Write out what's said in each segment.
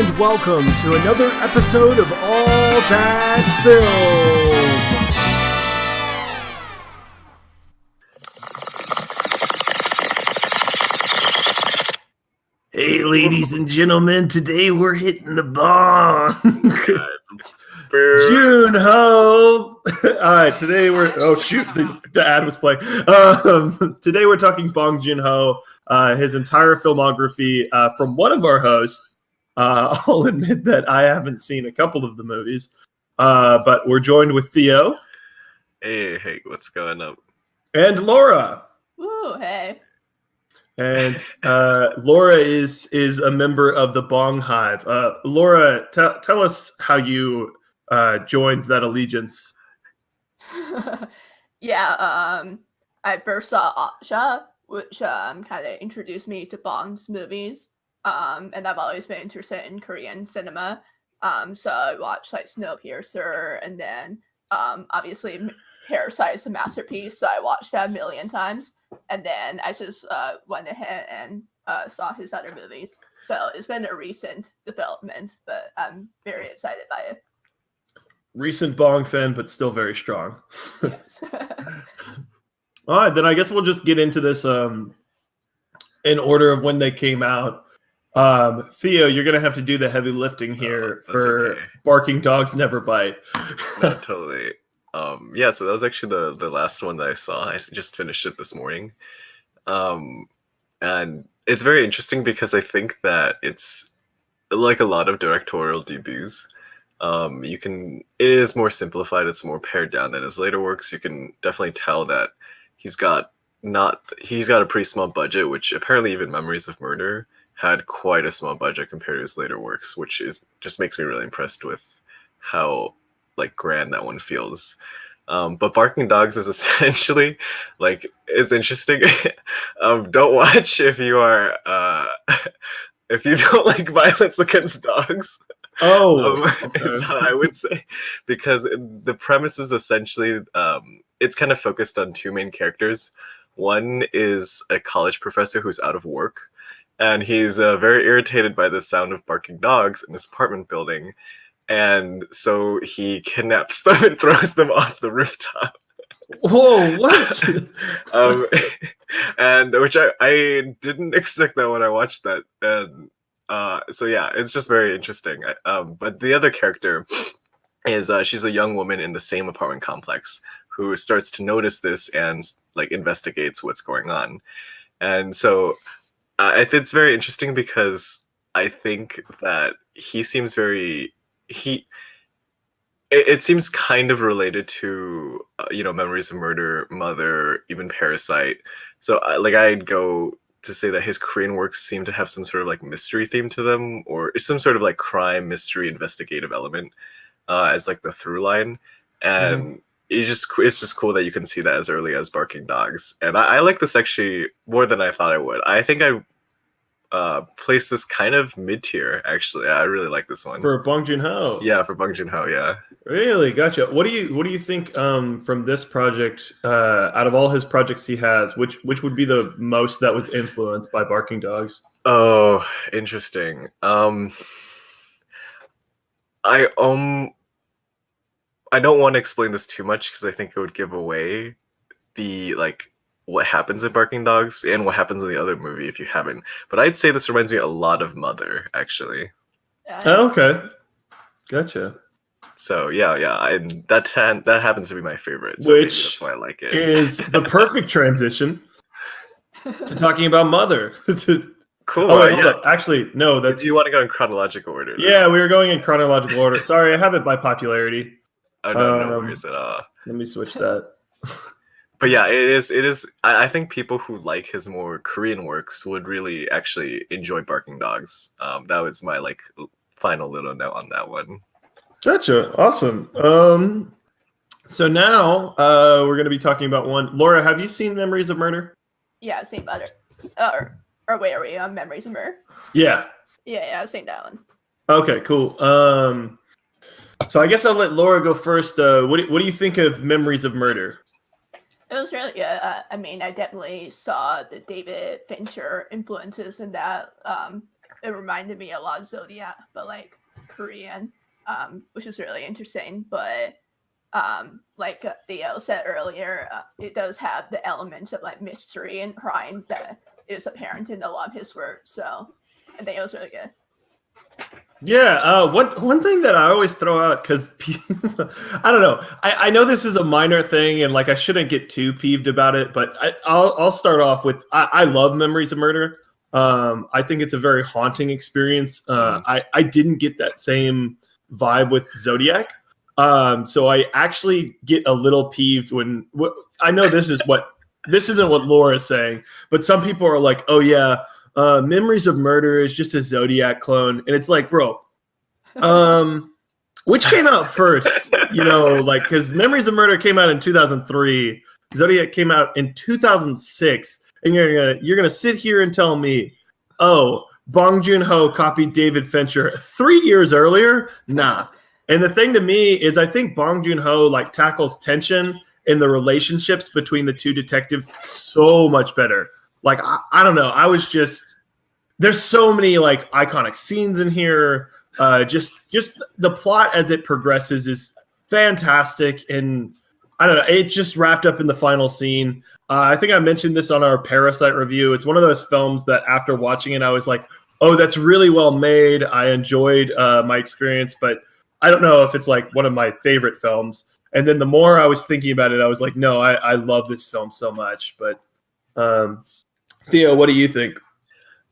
and welcome to another episode of All That Film. Hey, ladies and gentlemen, today we're hitting the bong. Joon Ho. All right, today we're the ad was playing. Today we're talking Bong Joon Ho, his entire filmography from one of our hosts. I'll admit that I haven't seen a couple of the movies, but we're joined with Theo. Hey, what's going on? And Laura. Ooh, hey. And Laura is a member of the Bong Hive. Laura, tell us how you joined that allegiance. I first saw Asha, which kind of introduced me to Bong's movies. And I've always been interested in Korean cinema. So I watched like Snowpiercer, and then obviously Parasite is a masterpiece, so I watched that a million times. And then I just went ahead and saw his other movies. So it's been a recent development, but I'm very excited by it. Recent Bong fan, but still very strong. Yes. All right, then I guess we'll just get into this in order of when they came out. Theo, you're going to have to do the heavy lifting here for okay. Barking Dogs Never Bite. No, totally. So that was actually the last one that I saw. I just finished it this morning. And it's very interesting because I think that it's like a lot of directorial debuts. It is more simplified, it's more pared down than his later works. You can definitely tell that he's got a pretty small budget, which apparently even Memories of Murder had quite a small budget compared to his later works, which just makes me really impressed with how like grand that one feels. But Barking Dogs is essentially it's interesting. Don't watch if you are if you don't like violence against dogs. Is how I would say, because the premise is essentially it's kind of focused on two main characters. One is a college professor who's out of work, and he's very irritated by the sound of barking dogs in his apartment building. And so he kidnaps them and throws them off the rooftop. Whoa, what? And which I didn't expect that when I watched that. And so yeah, it's just very interesting. But the other character is she's a young woman in the same apartment complex who starts to notice this and investigates what's going on. And so it's very interesting because I think that he seems it seems kind of related to Memories of Murder, Mother, even Parasite. So I'd go to say that his Korean works seem to have some sort of mystery theme to them, or some sort of crime, mystery, investigative element as the through line. And it's just cool that you can see that as early as Barking Dogs. And I like this actually more than I thought I would. I think I place this kind of mid-tier, actually. I really like this one. For Bong Joon Ho. Yeah, for Bong Joon Ho, yeah. Really? Gotcha. What do you think from this project, out of all his projects he has, which would be the most that was influenced by Barking Dogs? Oh, interesting. I don't want to explain this too much because I think it would give away the what happens in Barking Dogs and what happens in the other movie if you haven't. But I'd say this reminds me a lot of Mother, actually. Oh, okay. Gotcha. So yeah, and that happens to be my favorite. So which that's why I like it. Is the perfect transition to talking about Mother. Cool. Oh wait, hold up. Actually, no. Do you want to go in chronological order? Yeah, we were going in chronological order. Sorry, I have it by popularity. Oh no worries at all. Let me switch that. But yeah, it is. I think people who like his more Korean works would really actually enjoy Barking Dogs. That was my final little note on that one. Gotcha. Awesome. So now we're going to be talking about one. Laura, have you seen Memories of Murder? Yeah, I've seen Mother. Or wait, are we on Memories of Murder? Yeah. Yeah, I've seen that one. Okay, cool. So I guess I'll let Laura go first. What do you think of Memories of Murder? It was really good. I mean, I definitely saw the David Fincher influences in that. it reminded me a lot of Zodiac, but like Korean, which is really interesting. But like Theo said earlier, it does have the elements of like mystery and crime that is apparent in a lot of his work. So I think it was really good. Yeah, one thing that I always throw out, because I don't know, I know this is a minor thing and like I shouldn't get too peeved about it, but I'll start off with I love Memories of Murder. I think it's a very haunting experience. I didn't get that same vibe with Zodiac, so I actually get a little peeved when I know this isn't what Laura's saying, but some people are like, oh yeah. Memories of Murder is just a Zodiac clone, and it's like, bro, which came out first? You know, like because Memories of Murder came out in 2003, Zodiac came out in 2006, and you're gonna sit here and tell me, oh, Bong Joon Ho copied David Fincher 3 years earlier? Nah. And the thing to me is, I think Bong Joon Ho like tackles tension in the relationships between the two detectives so much better. Like, I don't know. I was just, there's so many like iconic scenes in here. Just the plot as it progresses is fantastic. And I don't know, it just wrapped up in the final scene. I think I mentioned this on our Parasite review. It's one of those films that after watching it, I was like, oh, that's really well made. I enjoyed my experience, but I don't know if it's like one of my favorite films. And then the more I was thinking about it, I was like, no, I love this film so much. But Theo, what do you think?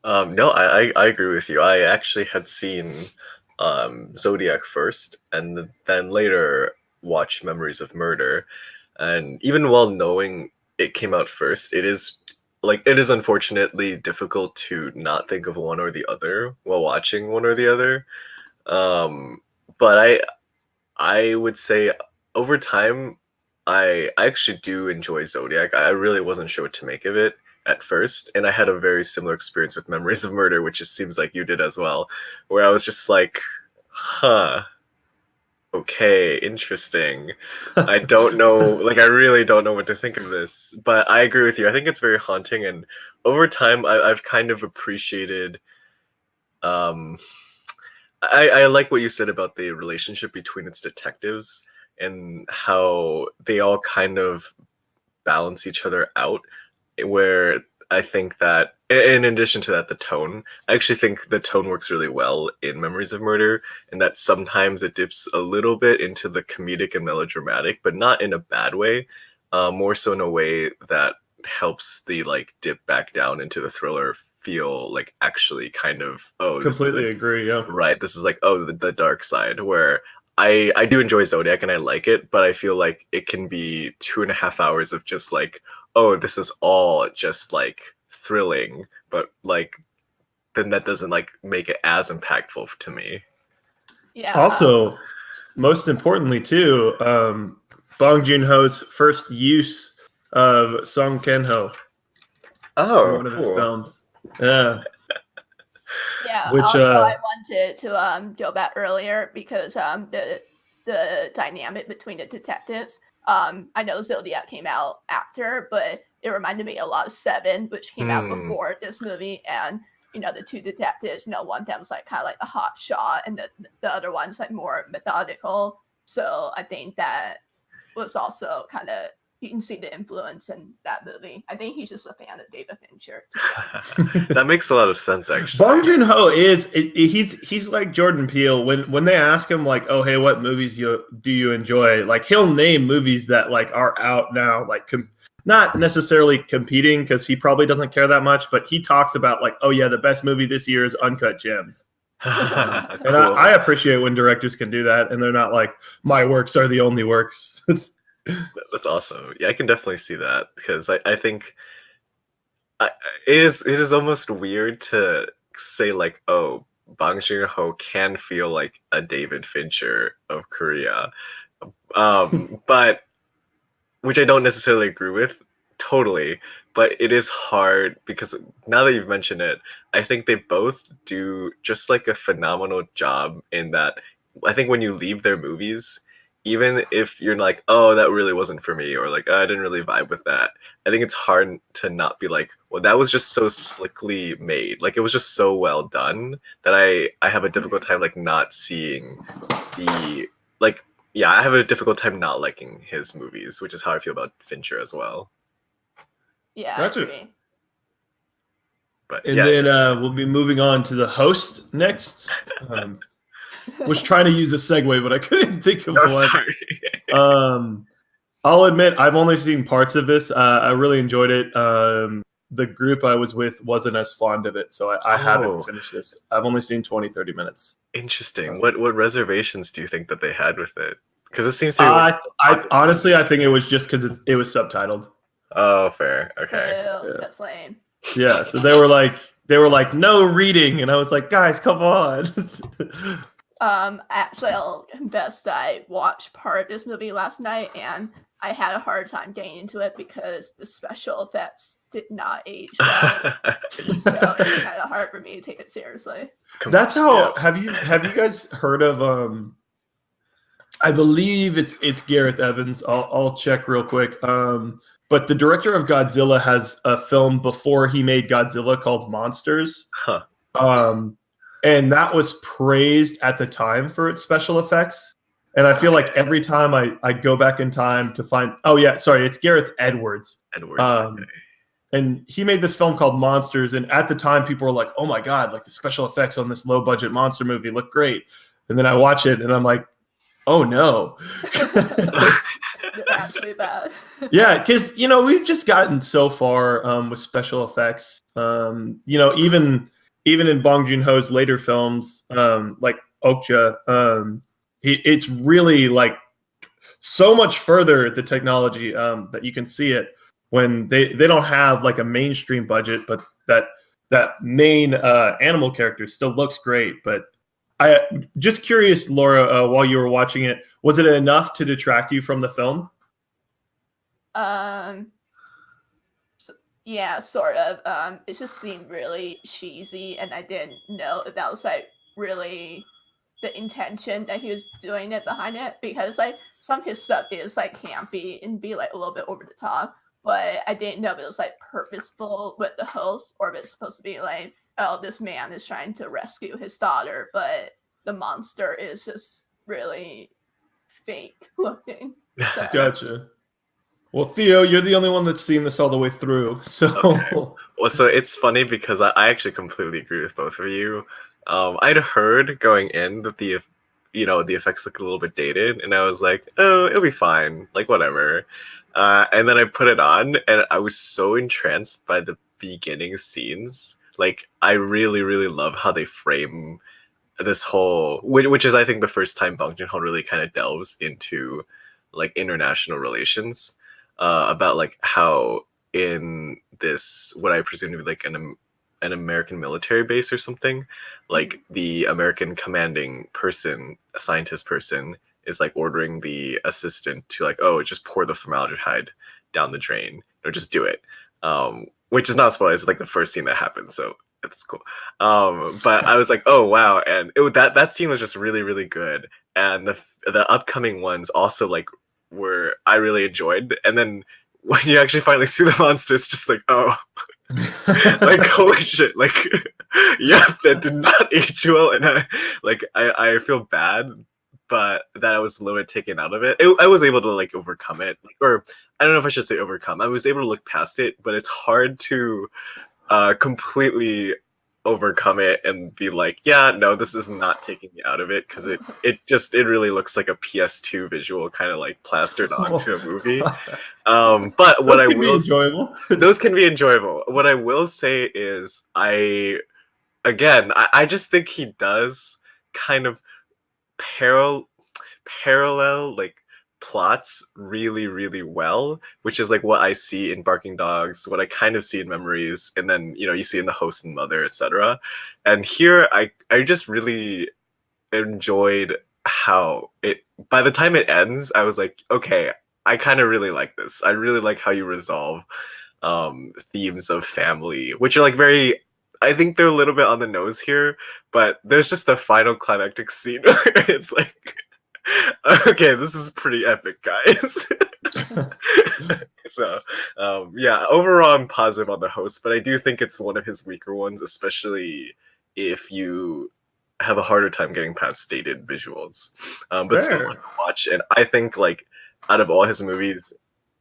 No, I agree with you. I actually had seen Zodiac first, and then later watched Memories of Murder. And even while knowing it came out first, it is unfortunately difficult to not think of one or the other while watching one or the other. But I would say over time, I actually do enjoy Zodiac. I really wasn't sure what to make of it at first, and I had a very similar experience with Memories of Murder, which it seems like you did as well, where I was just like, huh, okay, interesting. I don't know, like I really don't know what to think of this, but I agree with you. I think it's very haunting, and over time I've kind of appreciated I like what you said about the relationship between its detectives and how they all kind of balance each other out, where I think that in addition to that, the tone, I actually think the tone works really well in Memories of Murder, and that sometimes it dips a little bit into the comedic and melodramatic, but not in a bad way, more so in a way that helps the like dip back down into the thriller feel like actually kind of, oh, this is Completely like, agree. Yeah. right, this is like, oh, the dark side, where I do enjoy Zodiac and I like it, but I feel like it can be 2.5 hours of just like, oh, this is all just like thrilling, but like then that doesn't like make it as impactful to me. Yeah. Also, most importantly, too, Bong Joon Ho's first use of Song Ken Ho in one of his cool. films. Yeah. Yeah. Which, also, I wanted to go back earlier because the dynamic between the detectives. I know Zodiac came out after, but it reminded me a lot of Seven, which came out before this movie, and you know the two detectives. You know, one of them's like kind of like a hot shot, and the other one's like more methodical. So I think that was also kind of, you can see the influence in that movie. I think he's just a fan of David Fincher. That makes a lot of sense, actually. Bong Joon Ho he's like Jordan Peele. When they ask him like, oh hey, what movies do you enjoy? Like he'll name movies that like are out now, like not necessarily competing because he probably doesn't care that much, but he talks about like, oh yeah, the best movie this year is Uncut Gems. Cool. And I appreciate when directors can do that, and they're not like, my works are the only works. That's awesome. Yeah, I can definitely see that, because I think it is almost weird to say like, oh, Bong Joon Ho can feel like a David Fincher of Korea, but which I don't necessarily agree with totally. But it is hard because now that you've mentioned it, I think they both do just like a phenomenal job in that. I think when you leave their movies, even if you're like, oh, that really wasn't for me, or like, oh, I didn't really vibe with that. I think it's hard to not be like, well, that was just so slickly made. Like it was just so well done that I have a difficult time like not seeing the like yeah, I have a difficult time not liking his movies, which is how I feel about Fincher as well. Yeah, I Gotcha. agree. But And yeah, then we'll be moving on to the host next. Was trying to use a segue, but I couldn't think of no, one. sorry. I'll admit I've only seen parts of this. I really enjoyed it. The group I was with wasn't as fond of it, so I haven't finished this. I've only seen 20, 30 minutes. Interesting. What reservations do you think that they had with it? Because it seems to be I honestly I think it was just because it was subtitled. Oh, fair. Okay. Ew, Yeah. that's lame. Yeah, so they were like no reading, and I was like, guys, come on. Actually, I'll confess that I watched part of this movie last night, and I had a hard time getting into it because the special effects did not age well. So it's kind of hard for me to take it seriously. That's how. Have you guys heard of? I believe it's Gareth Evans. I'll check real quick. But the director of Godzilla has a film before he made Godzilla called Monsters. Huh. And that was praised at the time for its special effects. And I feel like every time I go back in time to find, it's Gareth Edwards. Okay. And he made this film called Monsters. And at the time, people were like, oh my God, like the special effects on this low budget monster movie look great. And then I watch it and I'm like, oh no. They're actually bad. Yeah, because we've just gotten so far with special effects. Even in Bong Joon Ho's later films, like Okja, it's really like so much further the technology that you can see it when they don't have like a mainstream budget, but that main animal character still looks great. But I just curious, Laura, while you were watching it, was it enough to detract you from the film? Yeah, sort of. It just seemed really cheesy, and I didn't know if that was like really the intention that he was doing it behind it, because like some of his stuff is like campy and be like a little bit over the top, but I didn't know if it was like purposeful with the host or if it's supposed to be like, oh, this man is trying to rescue his daughter, but the monster is just really fake looking. So. Gotcha. Well, Theo, you're the only one that's seen this all the way through. So, okay. Well, so it's funny because I actually completely agree with both of you. I'd heard going in that the effects look a little bit dated, and I was like, oh, it'll be fine, like whatever. And then I put it on, and I was so entranced by the beginning scenes. Like, I really, really love how they frame this whole, which is I think the first time Bong Joon Ho really kind of delves into like international relations. About like how in this what I presume to be like an American military base or something, like the American commanding person, a scientist person, is like ordering the assistant to like, oh, just pour the formaldehyde down the drain or just do it, which is not spoiled. It's like the first scene that happens, so it's cool. But I was like, oh wow, and that scene was just really, really good, and the upcoming ones also like were I really enjoyed. And then when you actually finally see the monster, it's just like, oh, like holy shit, like yeah, that did not age well, and I feel bad, but that I was a little bit taken out of it. I was able to like overcome it, or I don't know if I should say overcome. I was able to look past it, but it's hard to completely overcome it and be like, yeah, no, this is not taking me out of it, because it really looks like a PS2 visual kind of like plastered onto a movie. But what those can be enjoyable. What I will say is I just think he does kind of parallel like plots really, really well, which is like what I see in Barking Dogs, what I kind of see in Memories, and then you see in The Host and Mother, etc. And here I just really enjoyed how it, by the time it ends, I was like, okay, I kind of really like this. I really like how you resolve themes of family, which are like very, I think they're a little bit on the nose here, but there's just a final climactic scene where it's like Okay, this is pretty epic, guys. So, yeah, overall I'm positive on the host, but I do think it's one of his weaker ones, especially if you have a harder time getting past stated visuals. But still Fair. fun to watch, and I think like out of all his movies,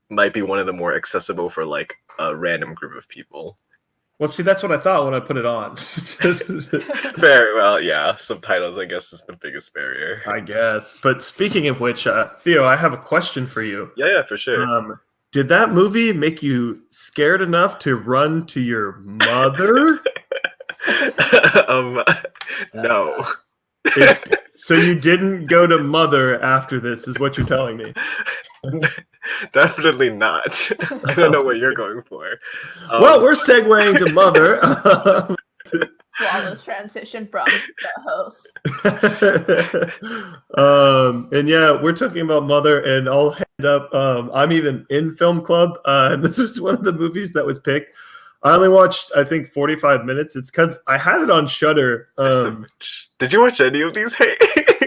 might be one of the more accessible for like a random group of people. Well, see, that's what I thought when I put it on. Fair, well, yeah, subtitles I guess is the biggest barrier. I guess. But speaking of which, Theo, I have a question for you. Yeah, for sure. Did that movie make you scared enough to run to your mother? No. So you didn't go to mother after this, is what you're telling me. Definitely not. I don't know what you're going for. Well, we're segueing to mother. Flawless transition from the host. And yeah, we're talking about mother, and I'll hand up. I'm even in film club, and this was one of the movies that was picked. I only watched, I think, 45 minutes. It's because I had it on Shudder. Did you watch any of these? Hey.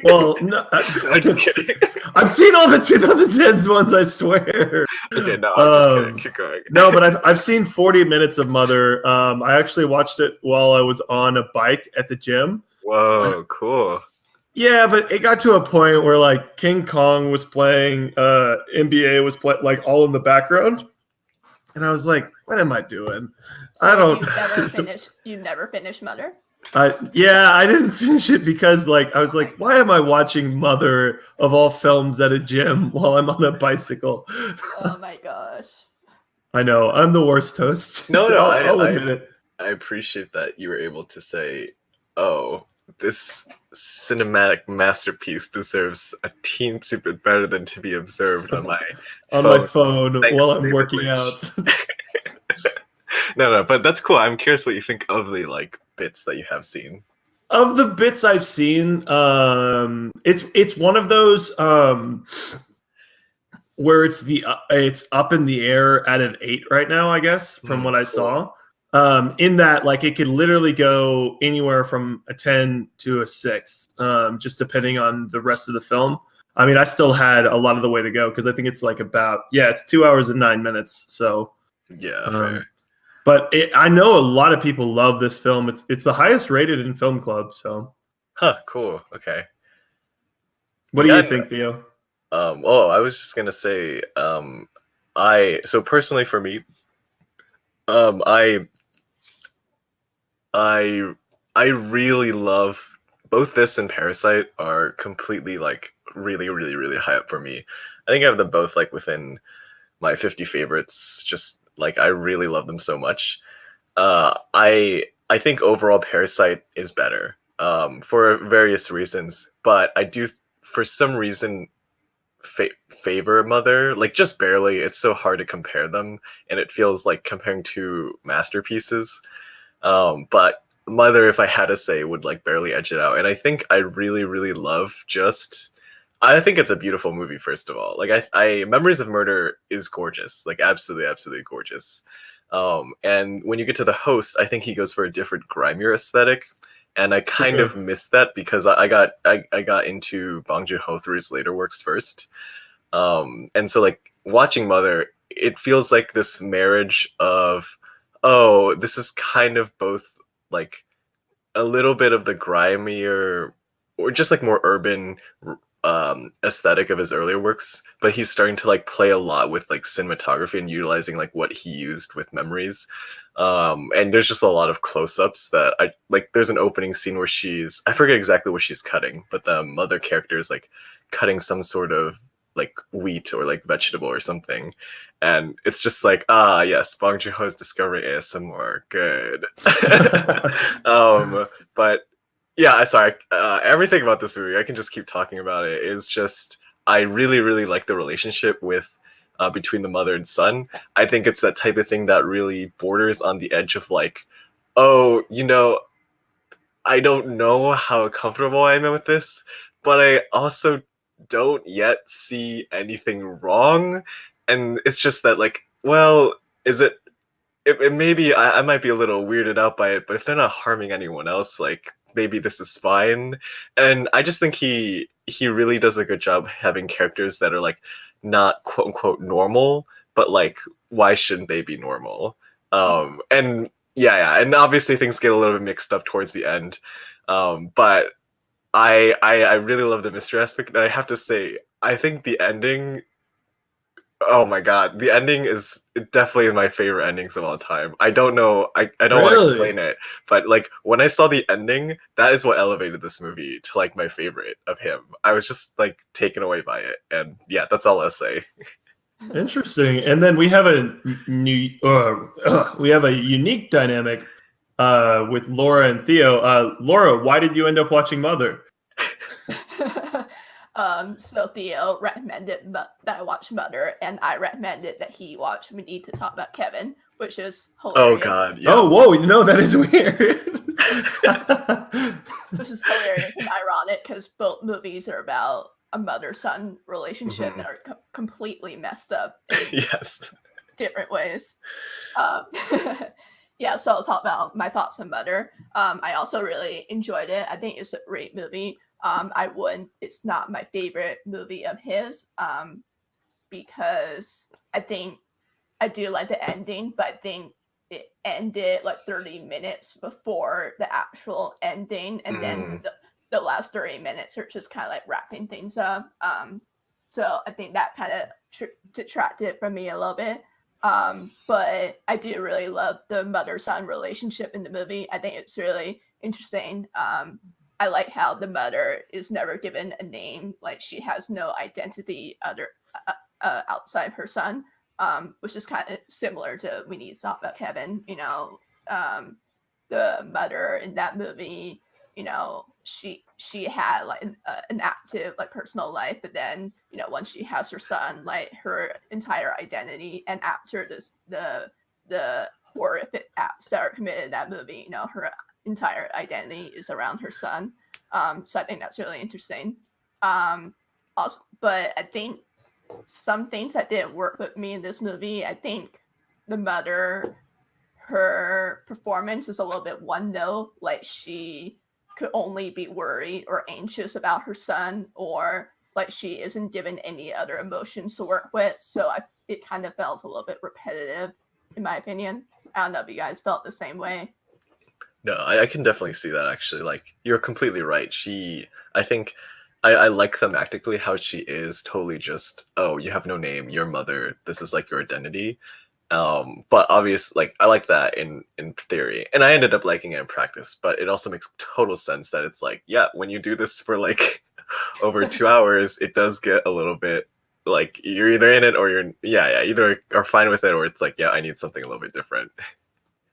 Well, no, I'm just kidding. I've seen all the 2010s ones, I swear. Okay, no, I'm just kidding. Keep going. No, but I've seen 40 minutes of Mother. I actually watched it while I was on a bike at the gym. Whoa, cool. Yeah, but it got to a point where like King Kong was playing, NBA was like all in the background. And I was like, what am I doing? So I don't. You never finished Mother? I didn't finish it because like I was like, why am I watching Mother of all films at a gym while I'm on a bicycle? Oh my gosh. I know, I'm the worst host. No, so no, I'll admit it. I appreciate that you were able to say, oh, this cinematic masterpiece deserves a teensy bit better than to be observed on my phone while I'm working out. No, but that's cool. I'm curious what you think of the like bits that you have seen. Of the bits I've seen, it's one of those where it's up in the air at an 8 right now, I guess, from what I saw. In that, like, it could literally go anywhere from a 10 to a 6, just depending on the rest of the film. I mean, I still had a lot of the way to go because I think it's like it's 2 hours and 9 minutes. So yeah, fair. But I know a lot of people love this film. It's the highest rated in Film Club. So, cool. Okay. What do you think, Theo? I was just gonna say, so personally for me, I really love both this and Parasite are completely like really, really, really high up for me. I think I have them both like within my 50 favorites. Just like I really love them so much. I think overall Parasite is better for various reasons, but I do for some reason favor Mother, like just barely. It's so hard to compare them, and it feels like comparing two masterpieces. But Mother, if I had to say, would like barely edge it out. And I think I really, really love I think it's a beautiful movie, first of all. Like I Memories of Murder is gorgeous, like absolutely, absolutely gorgeous. And when you get to the host, I think he goes for a different, grimier aesthetic. And I kind of missed that because I got into Bong Joon Ho through his later works first. And so like watching Mother, it feels like this marriage of, oh, this is kind of both like a little bit of the grimier or just like more urban aesthetic of his earlier works, but he's starting to like play a lot with like cinematography and utilizing like what he used with Memories. And there's just a lot of close-ups that I like. There's an opening scene where I forget exactly what she's cutting, but the mother character is like cutting some sort of like wheat or like vegetable or something, and it's just like, yes, Bong Joon Ho is discovering ASMR, good. But yeah, sorry. Everything about this movie, I can just keep talking about it. Is just I really, really like the relationship with between the mother and son. I think it's that type of thing that really borders on the edge of like, oh, I don't know how comfortable I am with this, but I also don't yet see anything wrong. And it's just that like, well, is it maybe I might be a little weirded out by it, but if they're not harming anyone else, like maybe this is fine. And I just think he really does a good job having characters that are like not quote unquote normal, but like why shouldn't they be normal? And yeah, and obviously things get a little bit mixed up towards the end. But I really love the mystery aspect, and I have to say, I think the ending. Oh my god, the ending is definitely my favorite endings of all time. I don't know, I don't want to Really? explain it, but like when I saw the ending, that is what elevated this movie to like my favorite of him. I was just like taken away by it, and yeah, that's all I'll say. Interesting. And then we have a unique dynamic with Laura and Theo. Laura, why did you end up watching Mother? So Theo recommended that I watch Mother, and I recommended that he watch We Need to Talk About Kevin, which is Oh hilarious. god, yeah. Oh, whoa, no, that is weird. Which is hilarious and ironic because both movies are about a mother-son relationship that are completely messed up in Yes. different ways. Yeah, so I'll talk about my thoughts on Mother. I also really enjoyed it. I think it's a great movie. It's not my favorite movie of his, because I think I do like the ending, but I think it ended like 30 minutes before the actual ending, and then the last 30 minutes are just kind of like wrapping things up. So I think that kind of detracted from me a little bit. But I do really love the mother-son relationship in the movie. I think it's really interesting. I like how the mother is never given a name; like she has no identity outside her son, which is kind of similar to We Need to Talk About Kevin. You know, the mother in that movie, you know, she had like an active like personal life, but then once she has her son, like her entire identity, and after the horrific acts that are committed in that movie, her entire identity is around her son. So I think that's really interesting. Also, but I think some things that didn't work with me in this movie, I think the mother, her performance is a little bit one note. Like she could only be worried or anxious about her son, or like she isn't given any other emotions to work with. So it kind of felt a little bit repetitive, in my opinion. I don't know if you guys felt the same way. No, I can definitely see that actually. Like you're completely right. I think I like thematically how she is totally just, oh, you have no name, you're mother, this is like your identity. But obvious, like I like that in theory, and I ended up liking it in practice. But it also makes total sense that it's like, yeah, when you do this for like over 2 hours, it does get a little bit like you're either in it or you're either are fine with it or it's like, yeah, I need something a little bit different.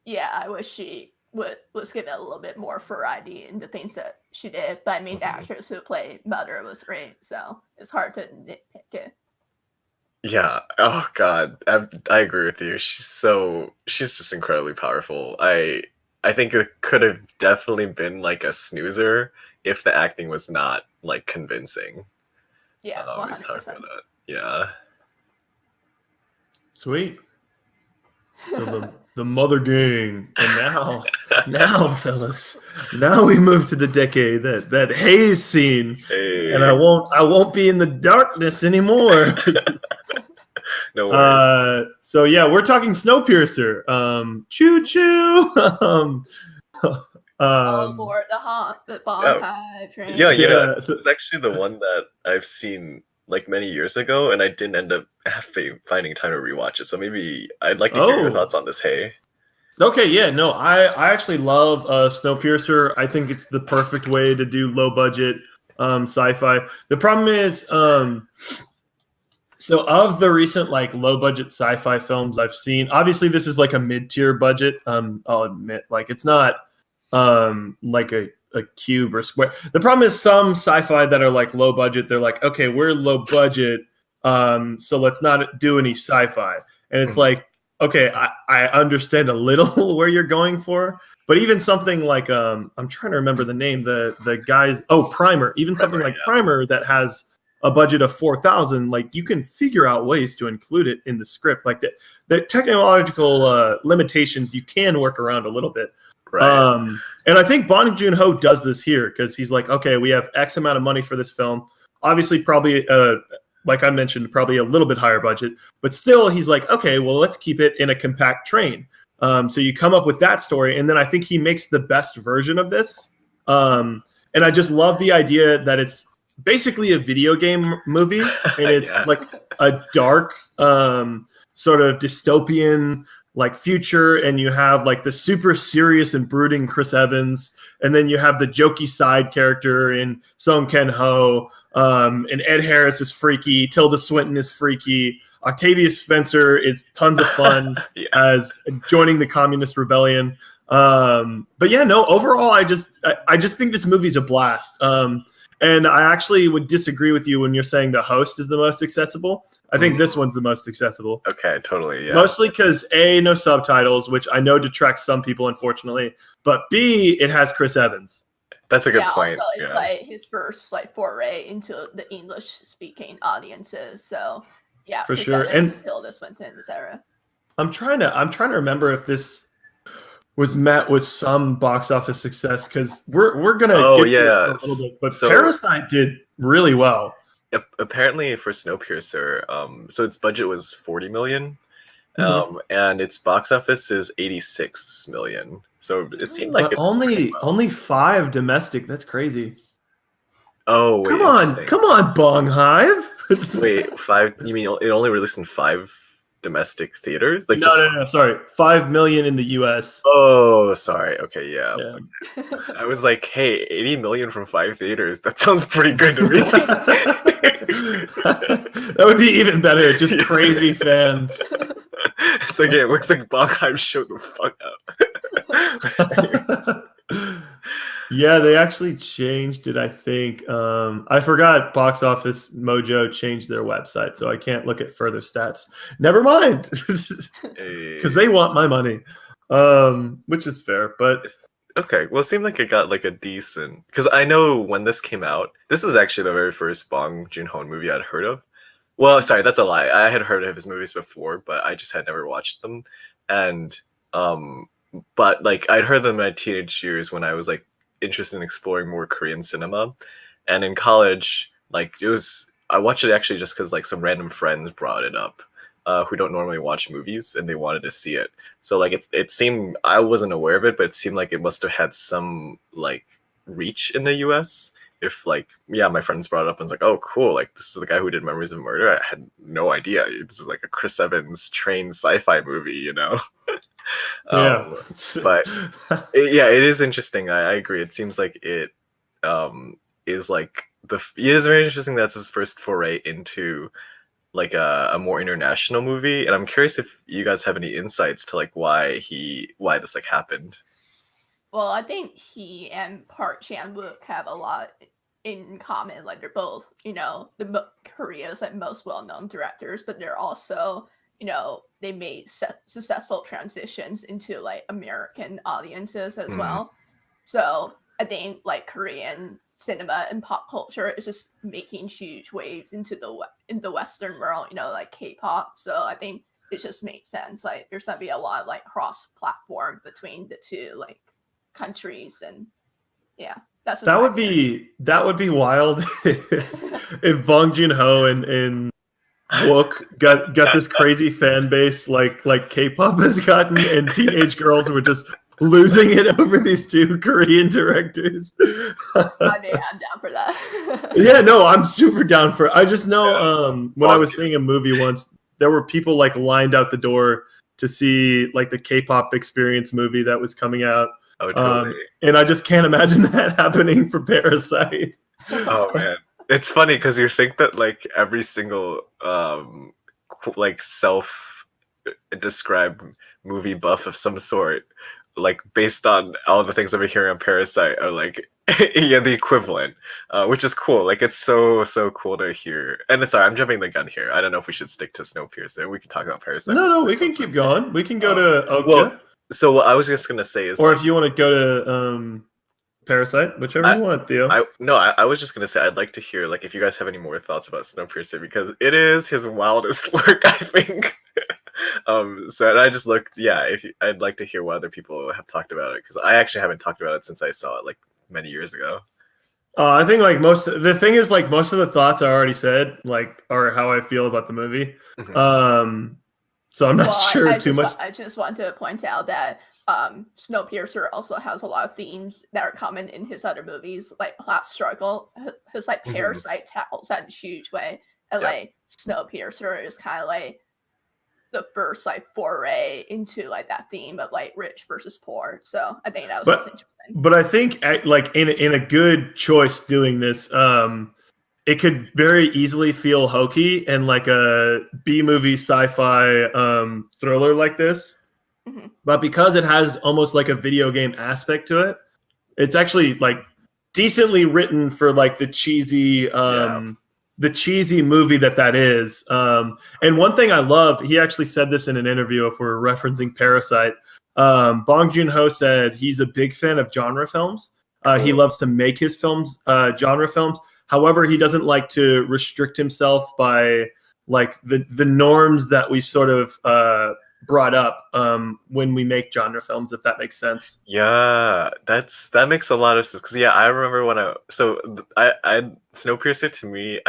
Yeah, I wish she was given a little bit more variety in the things that she did. But I mean, the actress who played Mother was great, so it's hard to nitpick it. Yeah. Oh God, I agree with you. She's just incredibly powerful. I think it could have definitely been like a snoozer if the acting was not like convincing. Yeah, Is how I feel 100%. that. Yeah. Sweet. So the Mother Gang, and now, fellas, now we move to the decade that haze scene, Hey. and I won't be in the darkness anymore. No worries. So yeah, we're talking Snowpiercer. Choo choo. All aboard the Bong High train. Yeah, it's actually the one that I've seen like many years ago, and I didn't end up finding time to rewatch it. So maybe I'd like to hear your thoughts on this. Hey. Okay, yeah, no, I actually love Snowpiercer. I think it's the perfect way to do low budget sci-fi. The problem is, so of the recent like low budget sci-fi films I've seen, obviously this is like a mid-tier budget. I'll admit, like it's not like a cube or square. The problem is some sci-fi that are like low budget, they're like, okay, we're low budget, so let's not do any sci-fi. And it's like, okay, I understand a little where you're going for, but even something like I'm trying to remember the name, the guys, Primer, even something like Primer that has a budget of 4,000, like you can figure out ways to include it in the script. Like the technological limitations you can work around a little bit. Right. And I think Bong Joon Ho does this here because he's like, okay, we have X amount of money for this film. Obviously, probably, like I mentioned, probably a little bit higher budget, but still, he's like, okay, well, let's keep it in a compact train. So you come up with that story, and then I think he makes the best version of this. And I just love the idea that it's basically a video game movie, and it's Yeah. like a dark, sort of dystopian like future, and you have like the super serious and brooding Chris Evans, and then you have the jokey side character in Song Kang-ho, and Ed Harris is freaky, Tilda Swinton is freaky, Octavia Spencer is tons of fun Yeah. as joining the Communist Rebellion. But yeah, no, overall, I just think this movie's a blast. And I actually would disagree with you when you're saying The Host is the most accessible. I think this one's the most accessible. Okay, totally. Yeah. Mostly because A, no subtitles, which I know detracts some people, unfortunately. But B, it has Chris Evans. That's a good point. Also, it's Yeah. like his first like foray into the English-speaking audiences. So yeah, For Chris sure. Evans, And Tilda Swinton, etc. I'm trying to remember if this was met with some box office success, because we're gonna get to it in a little bit. But So- Parasite did really well. Apparently for Snowpiercer, so its budget was 40 million, Mhm. and its box office is 86 million. So it seemed like But it did pretty well. only 5 domestic. That's crazy. Oh wait, interesting. Come on, Bong Hive. Wait, 5? You mean it only released in 5 domestic theaters? Like No. Sorry, 5 million in the U.S. Oh, sorry. Okay, yeah. Yeah. I was like, hey, 80 million from 5 theaters. That sounds pretty good to me. That would be even better. Just Yeah. crazy fans. It's like, it looks like Bongheim showed the fuck up. Yeah, they actually changed it, I think. I forgot Box Office Mojo changed their website, so I can't look at further stats. Never mind. Because they want my money, which is fair. But Okay, well, it seemed like it got like a decent. Because I know when this came out, this was actually the very first Bong Joon Ho movie I'd heard of. Well, sorry, that's a lie. I had heard of his movies before, but I just had never watched them. And but like I'd heard them in my teenage years when I was like interested in exploring more Korean cinema. And in college, like I watched it actually just because like some random friends brought it up, who don't normally watch movies, and they wanted to see it. So like it seemed, I wasn't aware of it, but it seemed like it must have had some like reach in the US. If like, yeah, my friends brought it up and was like, oh cool, like this is the guy who did Memories of Murder. I had no idea. This is like a Chris Evans trained sci-fi movie, you know? yeah, But it is interesting. I agree. It seems like it is like it is very interesting. That's his first foray into like a more international movie, and I'm curious if you guys have any insights to like why this like happened. Well, I think he and Park Chan-wook have a lot in common. Like they're both, Korea's like most well-known directors, but they're also, they made successful transitions into like American audiences as well. So I think like Korean cinema and pop culture is just making huge waves in the Western world, like K-pop. So I think it just makes sense. Like there's gonna be a lot of like cross-platform between the two like countries, and yeah, that's just that would be wild if Bong Joon Ho and Wook got this crazy fan base like K-pop has gotten, and teenage girls were just losing it over these two Korean directors. I mean, I'm down for that. Yeah, no, I'm super down for it. I just know when I was seeing a movie once, there were people like lined out the door to see like the K-pop Experience movie that was coming out. Oh, totally. And I just can't imagine that happening for Parasite. Oh man, it's funny because you think that like every single like self-described movie buff of some sort, like based on all the things that we're hearing on Parasite, are like yeah, the equivalent, which is cool. Like it's so cool to hear. And sorry, I'm jumping the gun here. I don't know if we should stick to Snowpiercer. We can talk about Parasite. No, we can keep going. We can go to Okja. Well, so what I was just gonna say is, or like, if you want to go to Parasite, whichever you want, Theo. I was just gonna say I'd like to hear like if you guys have any more thoughts about Snowpiercer, because it is his wildest work, I think. So and I just looked. Yeah, I'd like to hear what other people have talked about it because I actually haven't talked about it since I saw it like many years ago. I think like the thing is like most of the thoughts I already said like are how I feel about the movie. So I'm not sure too much. I just want to point out that Snowpiercer also has a lot of themes that are common in his other movies, like Class Struggle. His like Parasite tackles that in a huge way, and like Snowpiercer is kind of like the first like foray into like that theme of like rich versus poor. So I think that was just interesting. But I think like in a good choice doing this, it could very easily feel hokey and like a B-movie sci-fi thriller like this. But because it has almost like a video game aspect to it, it's actually like decently written for like the cheesy movie that is. And one thing I love, he actually said this in an interview if we're referencing Parasite. Bong Joon Ho said he's a big fan of genre films. He loves to make his films genre films. However, he doesn't like to restrict himself by like the norms that we sort of brought up when we make genre films, if that makes sense. Yeah, that makes a lot of sense because I remember when I Snowpiercer to me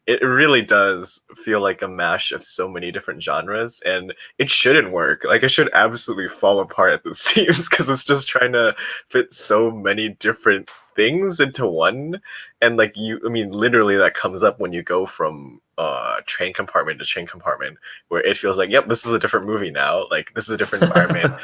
it really does feel like a mash of so many different genres, and it shouldn't work. Like it should absolutely fall apart at the seams because it's just trying to fit so many different things into one. And like literally that comes up when you go from train compartment to train compartment, where it feels like, yep, this is a different movie now. Like this is a different environment,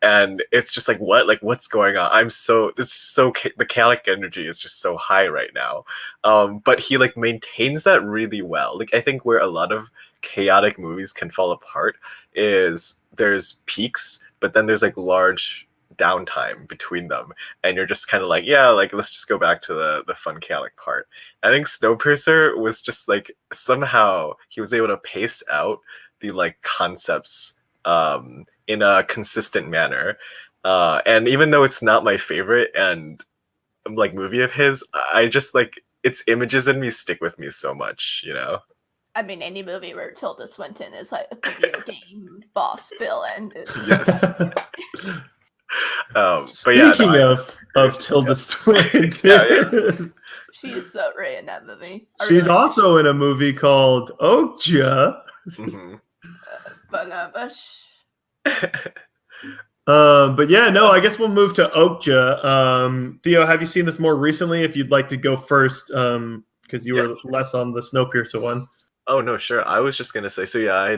and it's just like what's going on? The chaotic energy is just so high right now. But he like maintains that really well. Like I think where a lot of chaotic movies can fall apart is there's peaks, but then there's like large downtime between them, and you're just kind of like, yeah, like let's just go back to the fun chaotic part. I think Snowpiercer was just like somehow he was able to pace out the like concepts in a consistent manner, and even though it's not my favorite and like movie of his, I just like its images in me stick with me so much, I mean, any movie where Tilda Swinton is like a video game boss villain. Yes. Speaking of Tilda Swinton, she's so great in that movie. She's also in a movie called Okja. But yeah, no, I guess we'll move to Okja. Theo, have you seen this more recently? If you'd like to go first, because you were less on the Snowpiercer one. Oh no, sure. I was just gonna say, so yeah, I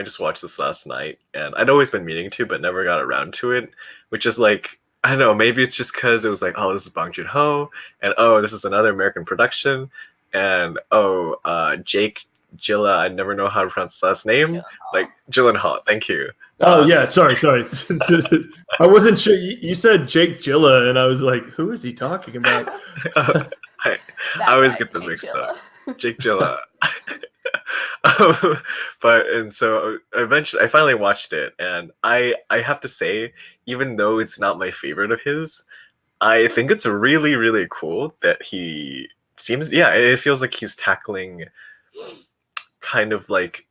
just watched this last night, and I'd always been meaning to, but never got around to it. Which is like, I don't know, maybe it's just because it was like, oh, this is Bong Joon Ho, and oh, this is another American production, and oh, Jake Gilla, I never know how to pronounce his last name, like Gyllenhaal. Thank you. Oh yeah, sorry. I wasn't sure. You said Jake Gilla, and I was like, who is he talking about? I always get them mixed up. Jake Gilla. And so eventually I finally watched it, and I have to say, even though it's not my favorite of his, I think it's really, really cool that he seems, it feels like he's tackling kind of like,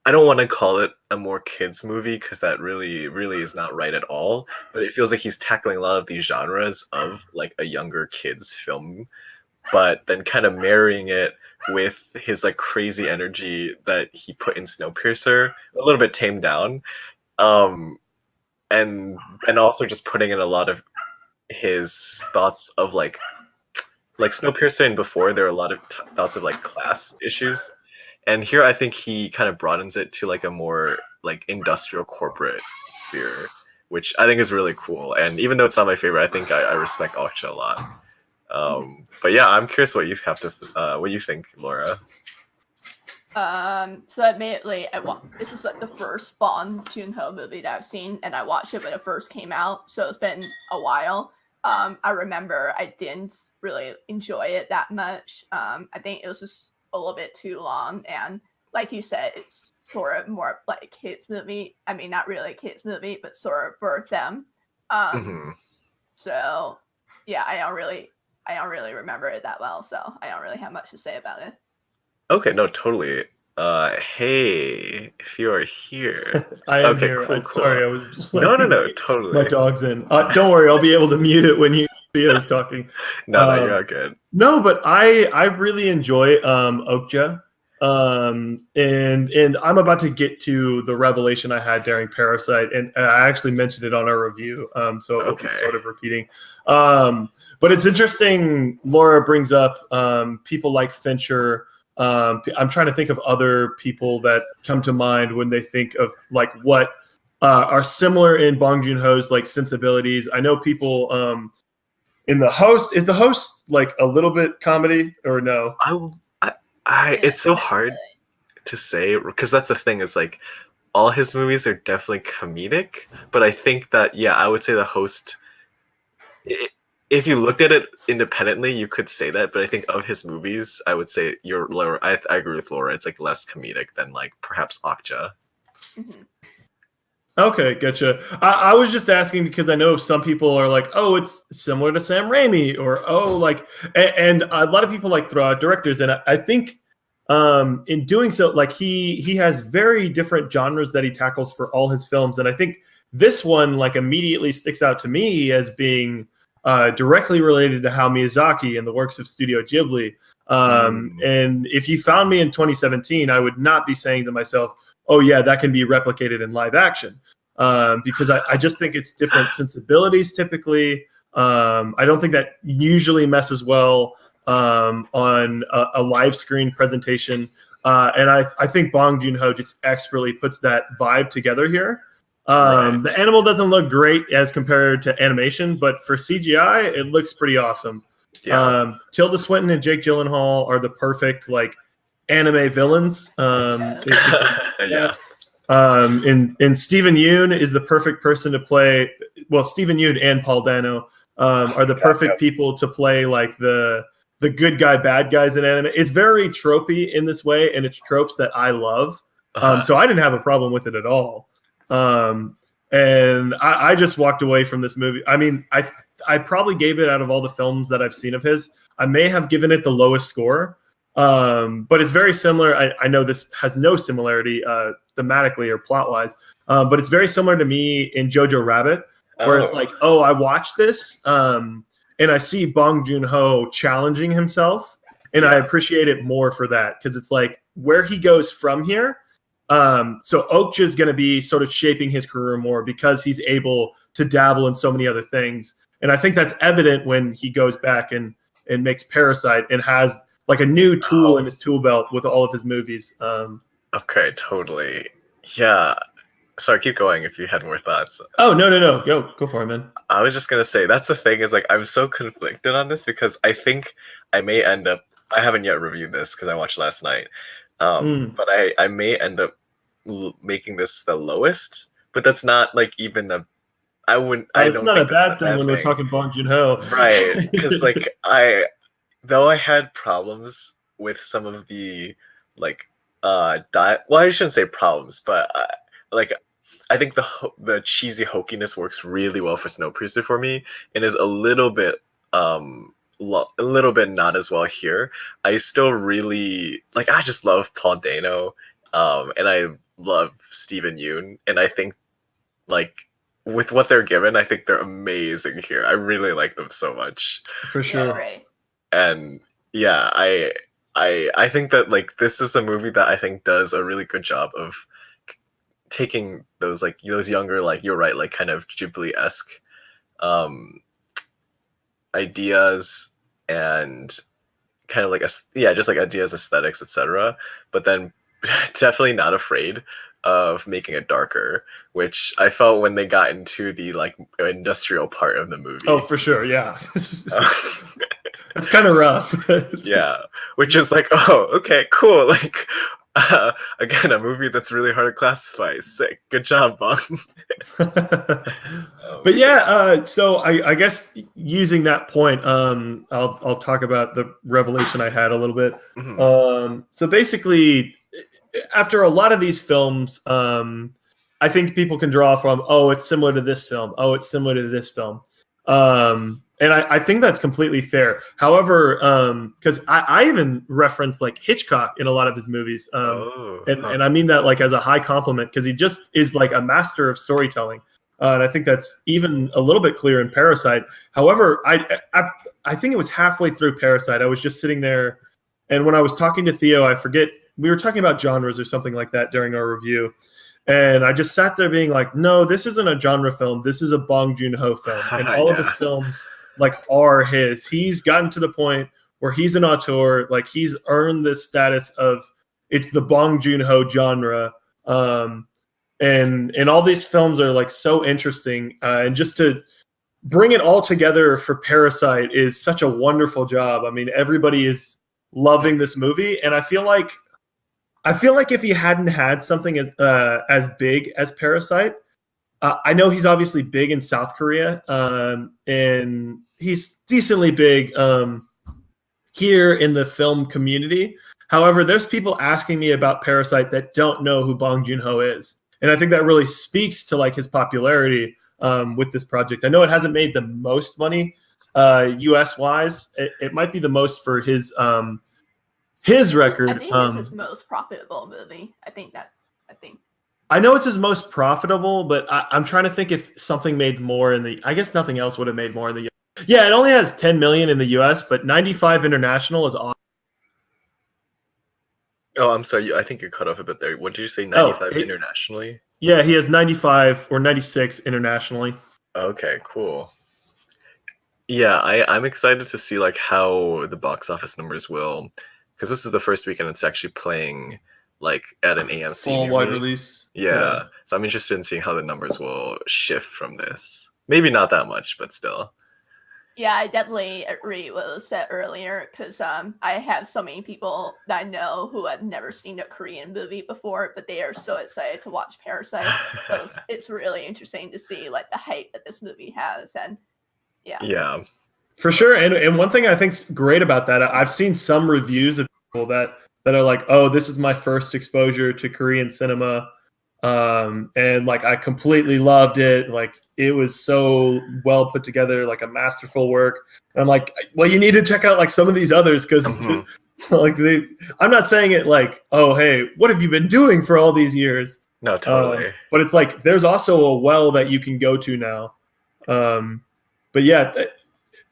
I don't want to call it a more kids movie because that really, really is not right at all, but it feels like he's tackling a lot of these genres of like a younger kids film, but then kind of marrying it with his like crazy energy that he put in Snowpiercer, a little bit tamed down, and also just putting in a lot of his thoughts of like Snowpiercer, and before there are a lot of thoughts of like class issues, and here I think he kind of broadens it to like a more like industrial corporate sphere, which I think is really cool. And even though it's not my favorite, I think I respect Okja a lot. But yeah, I'm curious what you have to what you think, Laura. So admittedly, this is like the first Bong Joon Ho movie that I've seen, and I watched it when it first came out, so it's been a while. I remember I didn't really enjoy it that much. I think it was just a little bit too long, and like you said, it's sort of more like a kids movie. I mean, not really a kids movie, but sort of for them. So yeah, I don't really remember it that well, so I don't really have much to say about it. Okay, no, totally. Hey, if you are here. I am Okay, here. cool, Sorry, cool. I was No, letting my totally. dogs in. Don't worry, I'll be able to mute it when Theo's talking. No, you're all good. No, but I really enjoy Okja. And I'm about to get to the revelation I had during Parasite, and I actually mentioned it on our review. So it'll be Okay. sort of repeating. But it's interesting. Laura brings up people like Fincher. I'm trying to think of other people that come to mind when they think of like what are similar in Bong Joon Ho's like sensibilities. I know people in The Host. Is The Host like a little bit comedy or no? I will. It's so hard to say because that's the thing. Is like all his movies are definitely comedic, but I think that I would say The Host. If you looked at it independently, you could say that, but I think of his movies, I would say you're Laura. I agree with Laura. It's like less comedic than like perhaps Okja. Mhm. Okay, gotcha. I was just asking because I know some people are like, oh, it's similar to Sam Raimi, or oh, like, and a lot of people like throw out directors, and I think in doing so, like he has very different genres that he tackles for all his films, and I think this one like immediately sticks out to me as being directly related to Hayao Miyazaki and the works of Studio Ghibli. And if you found me in 2017, I would not be saying to myself, oh yeah, that can be replicated in live action, because I just think it's different sensibilities typically. I don't think that usually messes well on a live screen presentation, and I think Bong Joon Ho just expertly puts that vibe together here. Right. The animal doesn't look great as compared to animation, but for CGI, it looks pretty awesome. Yeah. Tilda Swinton and Jake Gyllenhaal are the perfect like anime villains. Yeah. And Stephen Yoon is the perfect person to play. Well, Stephen Yoon and Paul Dano are the perfect people to play like the good guy, bad guys in anime. It's very tropey in this way, and it's tropes that I love. So I didn't have a problem with it at all. And I just walked away from this movie. I mean, I probably gave it, out of all the films that I've seen of his, I may have given it the lowest score. But it's very similar. I know this has no similarity thematically or plot wise, but it's very similar to me in Jojo Rabbit, where it's like, oh, I watched this and I see Bong Joon Ho challenging himself, and I appreciate it more for that, because it's like where he goes from here. So Okja is going to be sort of shaping his career more because he's able to dabble in so many other things, and I think that's evident when he goes back and makes Parasite and has like a new tool in his tool belt with all of his movies. Okay, totally. Yeah. Sorry, keep going if you had more thoughts. Oh, no. Go for it, man. I was just going to say, that's the thing is like, I'm so conflicted on this because I think I may end up, I haven't yet reviewed this because I watched last night. But I may end up making this the lowest, but that's not like even a, I wouldn't, I It's don't not think a that's bad thing when we're talking Bong Joon Ho. Right. Because like, though I had problems with some of the like diet. Well, I shouldn't say problems, but like I think the cheesy hokiness works really well for Snowpiercer for me, and is a little bit a little bit not as well here. I still really like. I just love Paul Dano, and I love Stephen Yoon, and I think like with what they're given, I think they're amazing here. I really like them so much. For sure. Right. And yeah, I think that like this is a movie that I think does a really good job of taking those like those younger, like you're right, like kind of Ghibli-esque ideas and kind of like just like ideas, aesthetics, etc. But then definitely not afraid of making it darker, which I felt when they got into the like industrial part of the movie. Oh, for sure, yeah. It's kind of rough. Yeah, which is like, oh, okay, cool. Like, again, a movie that's really hard to classify. Sick, good job, Bong. But yeah, so I guess using that point, I'll talk about the revelation I had a little bit. So basically, after a lot of these films, I think people can draw from, oh, it's similar to this film. Oh, it's similar to this film. And I think that's completely fair. However, because I even reference like Hitchcock in a lot of his movies, and I mean that like as a high compliment because he just is like a master of storytelling, and I think that's even a little bit clear in Parasite. However, I think it was halfway through Parasite, I was just sitting there, and when I was talking to Theo, I forget we were talking about genres or something like that during our review. And I just sat there being like, no, this isn't a genre film. This is a Bong Joon Ho film. And all of his films like are his. He's gotten to the point where he's an auteur. Like he's earned this status of it's the Bong Joon Ho genre. And all these films are like so interesting. And just to bring it all together for Parasite is such a wonderful job. I mean, everybody is loving this movie. And I feel like if he hadn't had something as big as Parasite, I know he's obviously big in South Korea, and he's decently big here in the film community. However, there's people asking me about Parasite that don't know who Bong Joon Ho is, and I think that really speaks to like his popularity with this project. I know it hasn't made the most money U.S. wise. It might be the most for his record. I think it's his most profitable movie. I think. I know it's his most profitable, but I'm trying to think if something made more in the. I guess nothing else would have made more in the. Yeah, it only has 10 million in the U.S., but 95 international is awesome. Oh, I'm sorry. I think you cut off a bit there. What did you say? 95 internationally? Yeah, he has 95 or 96 internationally. Okay, cool. Yeah, I'm excited to see like how the box office numbers will. Because this is the first weekend it's actually playing like at an AMC full wide release. Yeah. So I'm interested in seeing how the numbers will shift from this. Maybe not that much, but still. Yeah, I definitely agree with what was said earlier because I have so many people that I know who have never seen a Korean movie before, but they are so excited to watch Parasite. So it's really interesting to see like the hype that this movie has, and yeah. For sure. And one thing I think's great about that, I've seen some reviews of people that are like, oh, this is my first exposure to Korean cinema. And like, I completely loved it. Like it was so well put together, like a masterful work. And I'm like, well, you need to check out like some of these others. Cause like I'm not saying it like, oh, hey, what have you been doing for all these years? No, totally. But it's like, there's also a well that you can go to now. But yeah,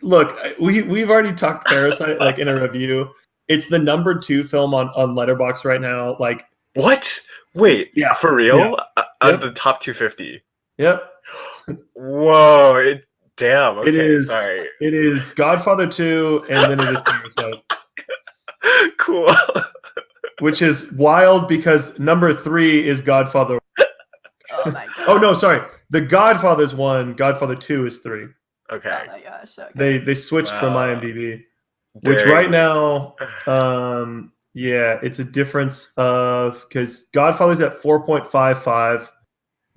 look, we've already talked Parasite like in a review. It's the number 2 film on Letterboxd right now. Like what? Wait, yeah, for real? Yeah. Out of the top 250. Yep. Whoa! Damn. Okay, it is. Sorry. It is Godfather 2, and then it is Parasite. Cool. Which is wild because number 3 is Godfather. Oh my god. Oh no, sorry. The Godfather's 1. Godfather 2 is 3. Okay. Oh my gosh. Okay. They switched from IMDb, which right now, yeah, it's a difference of because Godfather's at 4.55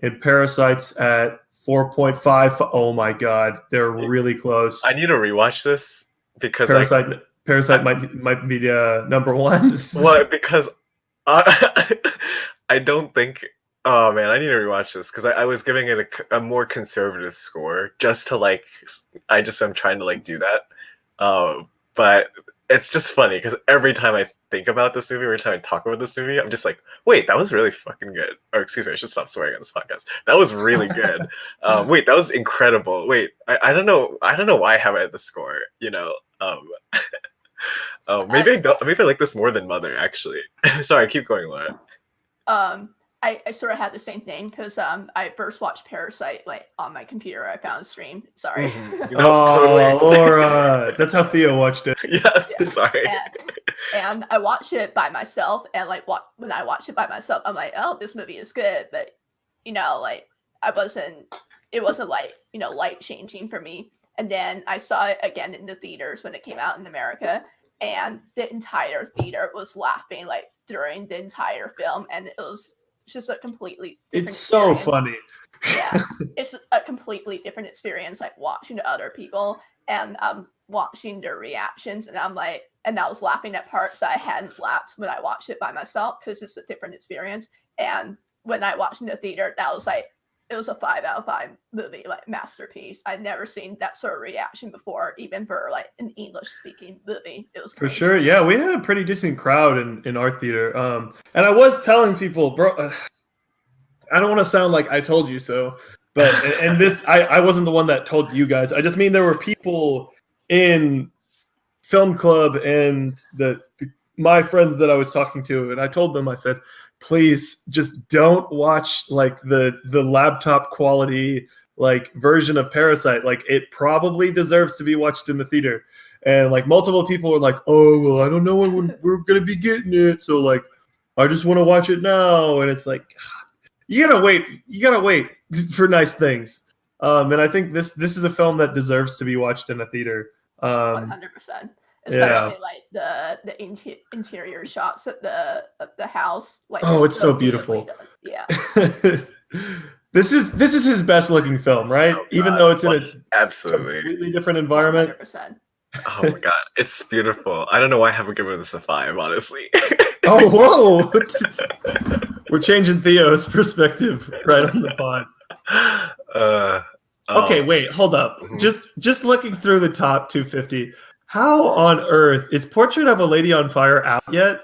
and Parasite's at 4.5. Oh my god, they're really close. I need to rewatch this because Parasite might be number 1. Well, because I don't think. Oh man, I need to rewatch this because I was giving it a more conservative score just to like. I'm trying to like do that, but it's just funny because every time I think about this movie, every time I talk about this movie, I'm just like, wait, that was really fucking good. Or excuse me, I should stop swearing on this podcast. That was really good. Wait, that was incredible. Wait, I don't know why I have it at the score. You know, maybe I like this more than Mother. Actually, sorry, keep going, Laura. I sort of had the same thing because I first watched Parasite like on my computer. I found a stream. Sorry. Mm-hmm. Oh, Laura, that's how Theo watched it. Yeah. Sorry. And I watched it by myself, and like when I watched it by myself, I'm like, oh, this movie is good, but you know, like it wasn't like life changing for me. And then I saw it again in the theaters when it came out in America, and the entire theater was laughing like during the entire film, and it was just a completely different so experience. Funny. Yeah, it's a completely different experience, like watching to other people and watching their reactions, and I'm like, and I was laughing at parts that I hadn't laughed when I watched it by myself because it's a different experience. And when I watched in the theater, that was like it was a 5 out of 5 movie, like masterpiece. I'd never seen that sort of reaction before, even for like an English speaking movie. It was For crazy. sure. Yeah, we had a pretty decent crowd in our theater. And I was telling people, bro, I don't want to sound like I told you so, but and this I wasn't the one that told you guys. I just mean there were people in film club and my friends that I was talking to, and I told them, I said, please just don't watch like the laptop quality like version of Parasite. Like it probably deserves to be watched in the theater. And like multiple people were like, oh well, I don't know when we're gonna be getting it, so like I just want to watch it now. And it's like, you gotta wait for nice things. And I think this is a film that deserves to be watched in a theater. 100%. Especially like the interior shots of the house. Like, oh, it's so beautiful. Yeah. This is his best looking film, right? Oh, Even though it's in a absolutely completely different environment. 100%. Oh my god, it's beautiful. I don't know why I haven't given this a 5, honestly. Oh, whoa! We're changing Theo's perspective right on the pod. Okay, wait, hold up. Mhm. Just looking through the top 250. How on earth is Portrait of a Lady on Fire out yet?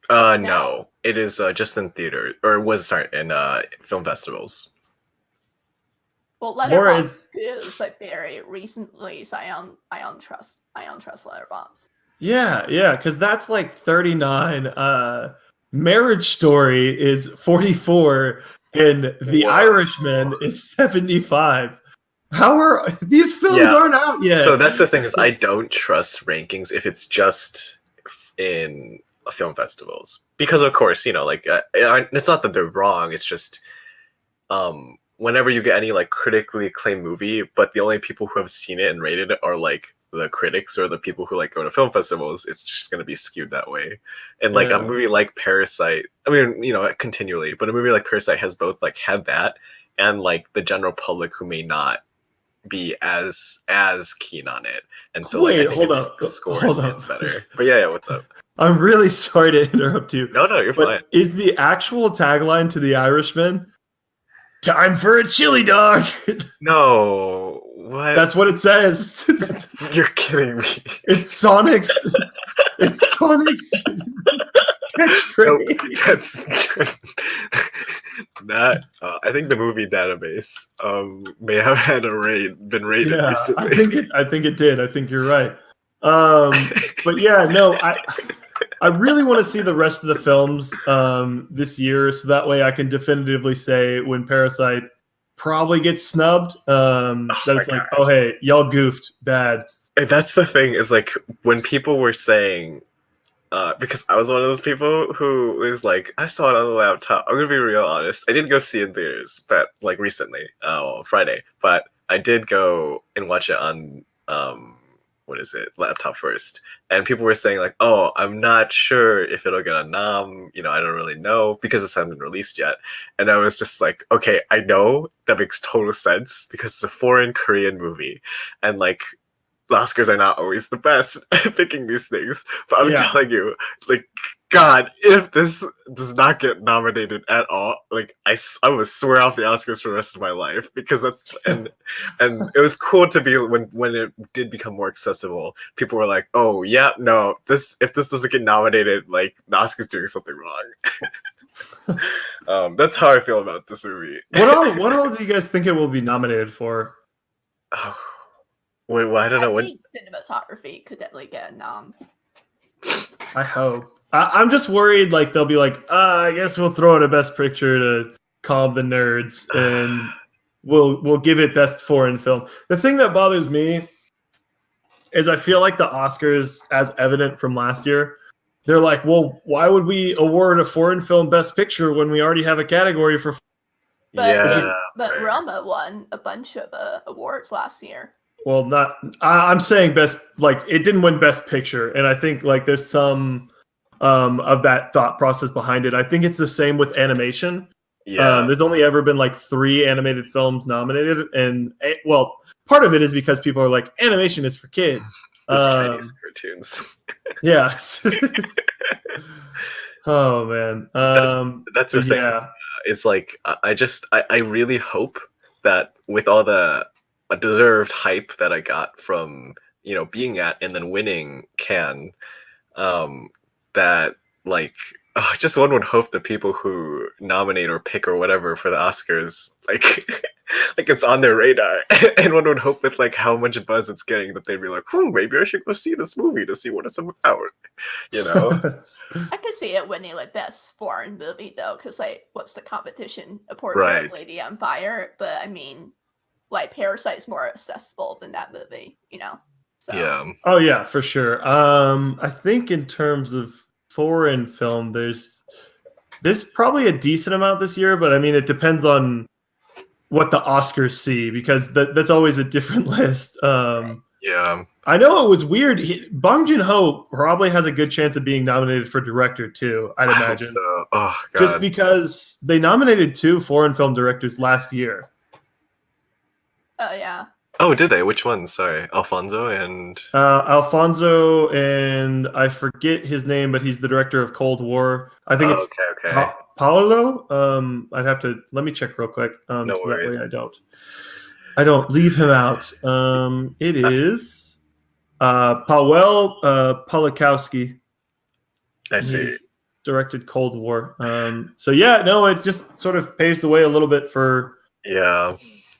No, it is just in theater, or was in film festivals. Well, Letterboxd is like very recently, so I don't trust Letterboxd. Yeah, because that's like 39. Marriage Story is 44, and The Irishman is 75. How are these films aren't out yet? So that's the thing, is I don't trust rankings if it's just in film festivals, because of course, like it's not that they're wrong. It's just whenever you get any like critically acclaimed movie, but the only people who have seen it and rated it are like the critics or the people who like go to film festivals, it's just going to be skewed that way. And like a movie like Parasite, I mean, continually, but a movie like Parasite has both like had that and like the general public who may not be as keen on it. And so wait, like I think hold up. score stands better. But yeah, what's up? I'm really sorry to interrupt you. No, you're fine. Is the actual tagline to The Irishman "Time for a chili dog"? No, what? That's what it says. You're kidding me. It's Sonic's catchphrase. That I think the movie database may have had been rated recently. I think it did. I think you're right. But yeah, no, I really want to see the rest of the films this year, so that way I can definitively say when Parasite probably gets snubbed, that it's like, oh hey, y'all goofed bad. And that's the thing, is like when people were saying, because I was one of those people who was like, I saw it on the laptop. I'm gonna be real honest. I didn't go see it in theaters, but like recently, Friday. But I did go and watch it on laptop first. And people were saying like, oh, I'm not sure if it'll get a nom. I don't really know because it hasn't been released yet. And I was just like, okay, I know that makes total sense because it's a foreign Korean movie, and like, the Oscars are not always the best at picking these things, but I'm telling you, like, God, if this does not get nominated at all, like, I would swear off the Oscars for the rest of my life, because that's and it was cool to be when it did become more accessible. People were like, oh yeah, no, if this doesn't get nominated, like, the Oscars doing something wrong. That's how I feel about this movie. What all do you guys think it will be nominated for? Oh. Wait, well, I don't know. I think cinematography could definitely get a nom. I hope. I'm just worried, like, they'll be like, I guess we'll throw it a Best Picture to calm the nerds, and we'll give it Best Foreign Film. The thing that bothers me is I feel like the Oscars, as evident from last year, they're like, well, why would we award a foreign film Best Picture when we already have a category for... But Roma won a bunch of awards last year. Well, I'm saying best, like, it didn't win Best Picture, and I think like there's some of that thought process behind it. I think it's the same with animation. There's only ever been like 3 animated films nominated, and well, part of it is because people are like, animation is for kids. Chinese cartoons. Yeah. Oh man. That's the But thing. yeah. It's like I really hope that with all the deserved hype that I got from being at and then winning Cannes, that like just one would hope the people who nominate or pick or whatever for the Oscars like like it's on their radar, and one would hope with like how much buzz it's getting that they'd be like, maybe I should go see this movie to see what it's about, you know. I could see it winning like best foreign movie though, because like, what's the competition? A Portrait Right. of Lady on Fire, but I mean, like Parasite's more accessible than that movie, you know. So. Yeah. Oh yeah, for sure. I think in terms of foreign film, there's probably a decent amount this year, but I mean it depends on what the Oscars see, because that's always a different list. Right. Yeah. I know it was weird. Bong Joon Ho probably has a good chance of being nominated for director too, I'd I imagine. hope so. Oh god. Just because they nominated 2 foreign film directors last year. Oh yeah. Oh, did they? Which ones? Sorry, Alfonso and Alfonso, and I forget his name, but he's the director of Cold War. I think it's okay. Paolo. Let me check real quick. No so worries. that way I don't leave him out. It is Paweł Polakowski. I see. He's directed Cold War. So yeah, no, it just sort of paves the way a little bit for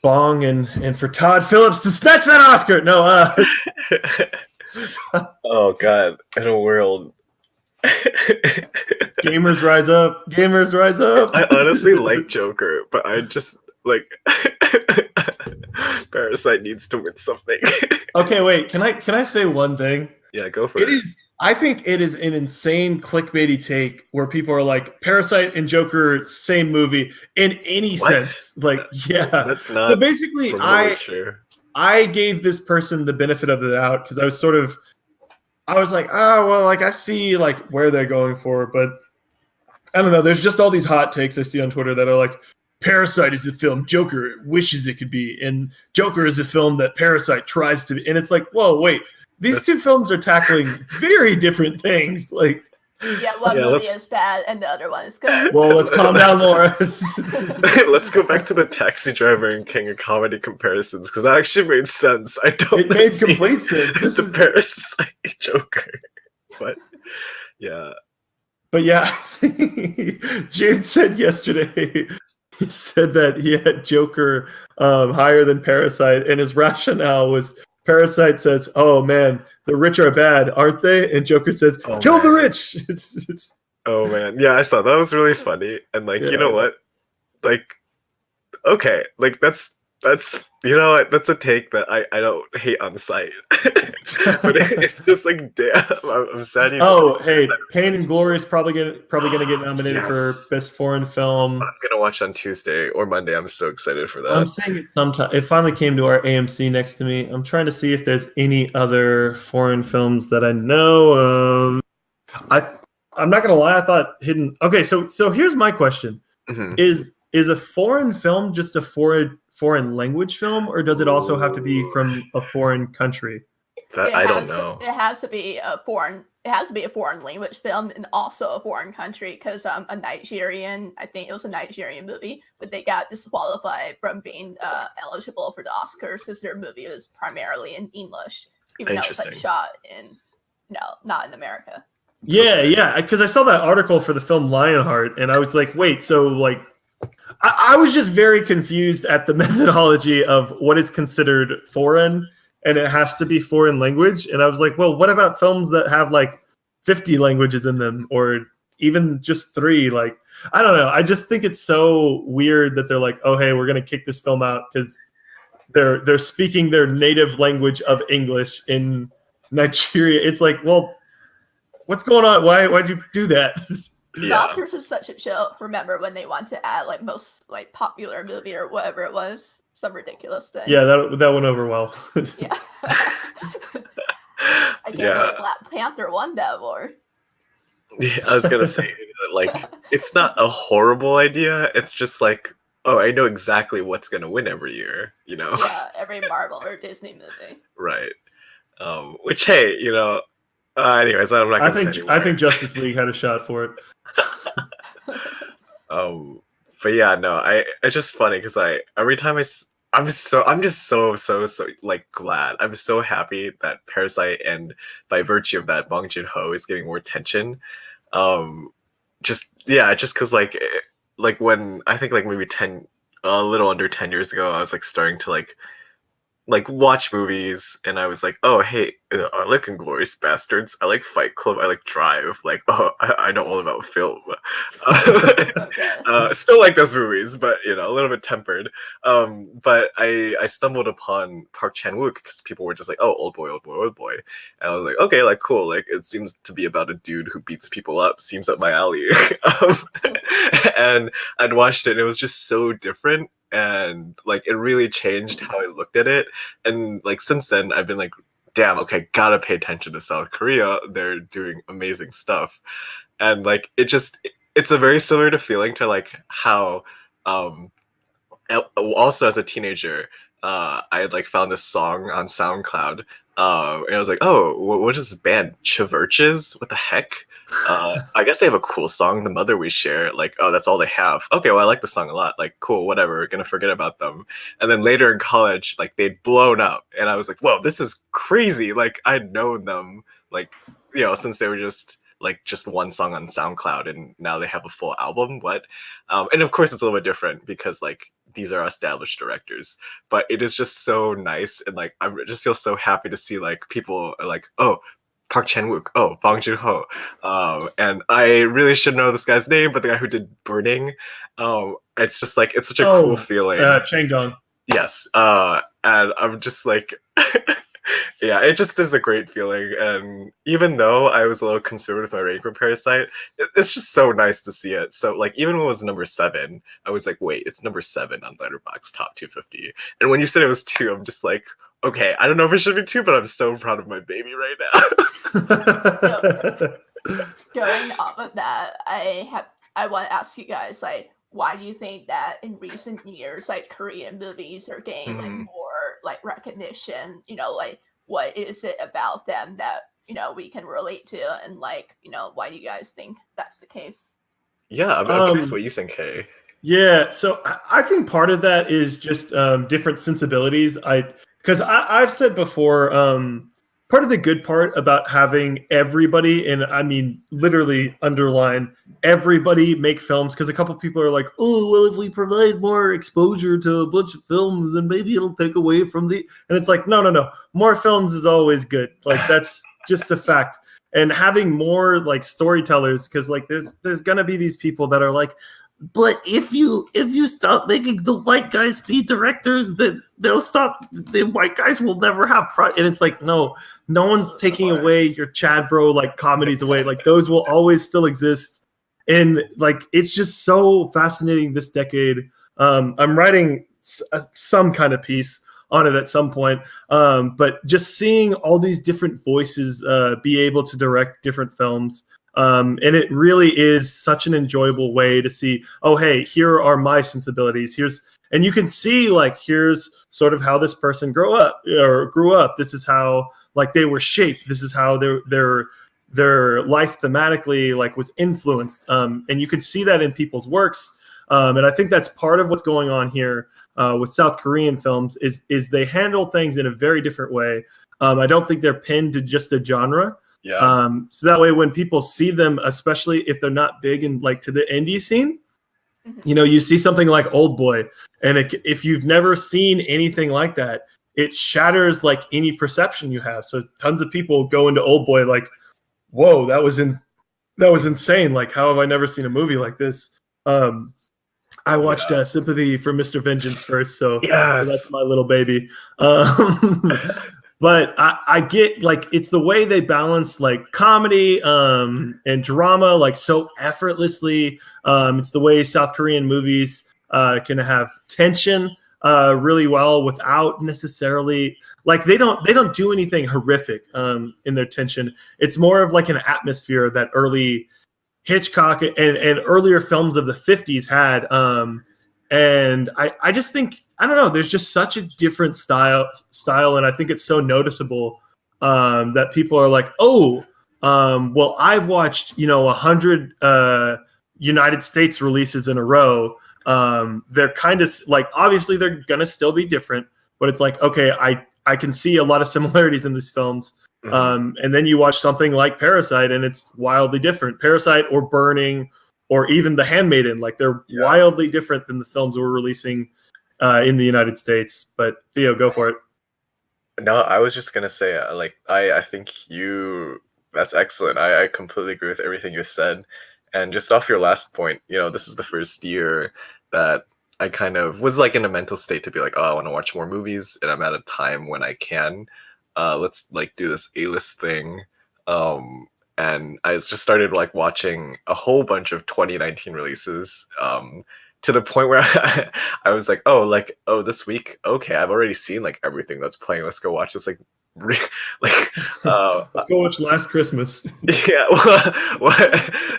Bong and for Todd Phillips to snatch that Oscar. No. Oh god, in a world. Gamers rise up. Gamers rise up. I honestly like Joker, but I just like Parasite needs to win something. Okay, wait. Can I say one thing? Yeah, go for it. I think it is an insane clickbaity take where people are like, Parasite and Joker, same movie in any sense. Like, yeah. That's not. So basically, I gave this person the benefit of the doubt because I was like, oh, well, like I see like where they're going for, but I don't know. There's just all these hot takes I see on Twitter that are like, Parasite is a film Joker wishes it could be, and Joker is a film that Parasite tries to be. And it's like, whoa, wait. These two films are tackling very different things. Like, one movie is bad and the other one is good. Well, let's calm down, Laura. Let's go back to the Taxi Driver and King of Comedy comparisons, because that actually made sense. It made complete sense. This is Parasite Joker, but yeah. But yeah, James said yesterday. He said that he had Joker higher than Parasite, and his rationale was. Parasite says, "Oh man, the rich are bad, aren't they?" And Joker says, "Kill the rich." Oh man, yeah, I saw that. Was really funny, and like, you know what? Like, okay, like that's you know what? That's a take that I don't hate on sight, but it's just like, damn, I'm sad. Hey, Pain and Glory is probably gonna get nominated for best foreign film. I'm gonna watch on Tuesday or Monday. I'm so excited for that. I'm saying it sometime. It finally came to our AMC next to me. I'm trying to see if there's any other foreign films that I know of. I'm not gonna lie. I thought Hidden. Okay, so here's my question: Is a foreign film just a foreign language film, or does it also have to be from a foreign country? I don't know. It has to be a foreign language film and also a foreign country, because a Nigerian, I think it was a Nigerian movie, but they got disqualified from being eligible for the Oscars because their movie was primarily in English, even though it was like shot in not in America. Yeah, because I saw that article for the film Lionheart, and I was like, wait, so like. I was just very confused at the methodology of what is considered foreign, and it has to be foreign language. And I was like, well, what about films that have like 50 languages in them, or even just 3? Like, I don't know. I just think it's so weird that they're like, oh, hey, we're going to kick this film out because they're speaking their native language of English in Nigeria. It's like, well, what's going on? Why'd you do that? The Oscars is such a show. Remember when they want to add like most like popular movie or whatever it was, some ridiculous thing. Yeah, that went over well. Yeah. I can't believe Black Panther won that award. Yeah, I was gonna say, like, it's not a horrible idea. It's just like, oh, I know exactly what's gonna win every year. You know. Yeah, every Marvel or Disney movie. Right. Which, hey, anyways, I'm not. I think Justice League had a shot for it. But yeah, no, it's just funny because every time I'm just so like glad. I'm so happy that Parasite and by virtue of that, Bong Joon Ho is getting more attention. Um, just yeah, just because like when I think like maybe a little under 10 years ago, I was like starting to like watch movies and I was like, oh hey, I like Inglourious Bastards, I like Fight Club, I like Drive, like oh I know all about film. Okay. Still like those movies, but you know, a little bit tempered. But I stumbled upon Park Chan Wook because people were just like, oh, old boy, old boy, old boy, and I was like, okay, like cool, like it seems to be about a dude who beats people up, seems up my alley. um, and I'd watched it and it was just so different and like it really changed how I looked at it. And like since then I've been like, damn, okay, gotta pay attention to South Korea, they're doing amazing stuff. And like it's a very similar to feeling to like how um also as a teenager I had like found this song on SoundCloud, and I was like, oh, what is this band, Chiverches, what the heck? I guess they have a cool song, The Mother We Share. Like, oh, that's all they have. Okay, well, I like the song a lot. Like, cool, whatever, gonna forget about them. And then later in college, like they'd blown up and I was like, whoa, this is crazy. Like I'd known them like, you know, since they were just one song on SoundCloud and now they have a full album. What? And of course it's a little bit different because like these are established directors, but it is just so nice. And like, I just feel so happy to see like people are like, oh, Park Chan Wook, oh, Bong Joon Ho. And I really should know this guy's name, but the guy who did Burning, it's just like, it's such a cool feeling. Chang Dong. Yes. And I'm just like, yeah, it just is a great feeling. And even though I was a little conservative with my rating for Parasite, it's just so nice to see it. So like even when it was number 7, I was like, wait, it's number 7 on Letterboxd Top 250. And when you said it was 2, I'm just like, okay, I don't know if it should be 2, but I'm so proud of my baby right now. Going off of that, I want to ask you guys, like, why do you think that in recent years, like, Korean movies are getting like more like recognition? You know, like, what is it about them that, you know, we can relate to, and like, you know, why do you guys think that's the case? Yeah, I'm curious what you think, Hey. Yeah, so I think part of that is just different sensibilities. Because I've said before, part of the good part about having everybody, and I mean literally underline everybody, make films, because a couple people are like, oh, well, if we provide more exposure to a bunch of films, then maybe it'll take away from the, and it's like, no, more films is always good. Like that's just a fact. And having more like storytellers, because like there's gonna be these people that are like, but if you stop making the white guys be directors, then they'll stop. The white guys will never have and it's like, no one's taking away your Chad Bro like comedies away. Like those will always still exist. And like it's just so fascinating this decade. I'm writing some kind of piece on it at some point, but just seeing all these different voices be able to direct different films. And it really is such an enjoyable way to see, oh, hey, here are my sensibilities. And you can see like, here's sort of how this person grew up. This is how like they were shaped. This is how their life thematically like was influenced. And you can see that in people's works. And I think that's part of what's going on here with South Korean films is they handle things in a very different way. I don't think they're pinned to just a genre. Yeah. So that way, when people see them, especially if they're not big in like to the indie scene, you know, you see something like Old Boy, and if you've never seen anything like that, it shatters like any perception you have. So tons of people go into Old Boy like, whoa, that was insane. Like, how have I never seen a movie like this? I watched Sympathy for Mr. Vengeance first, so that's my little baby. But I get like it's the way they balance like comedy and drama like so effortlessly. It's the way South Korean movies can have tension really well without necessarily like they don't do anything horrific in their tension. It's more of like an atmosphere that early Hitchcock and earlier films of the 50s had. And I just think, I don't know, there's just such a different style, and I think it's so noticeable that people are like, oh, well, I've watched, 100 United States releases in a row, they're kind of like, obviously they're gonna still be different, but it's like, okay, I can see a lot of similarities in these films. And then you watch something like Parasite and it's wildly different. Parasite or Burning or even The Handmaiden, like they're wildly different than the films we're releasing in the United States. But Theo, go for it. No, I was just gonna say, I think that's excellent. I completely agree with everything you said. And just off your last point, this is the first year that I kind of was like in a mental state to be like, oh, I want to watch more movies, and I'm at a time when I can. Let's like do this A-list thing. And I just started like watching a whole bunch of 2019 releases. To the point where I was like, oh, this week, okay, I've already seen like everything that's playing. Let's go watch this Let's go watch Last Christmas. Yeah,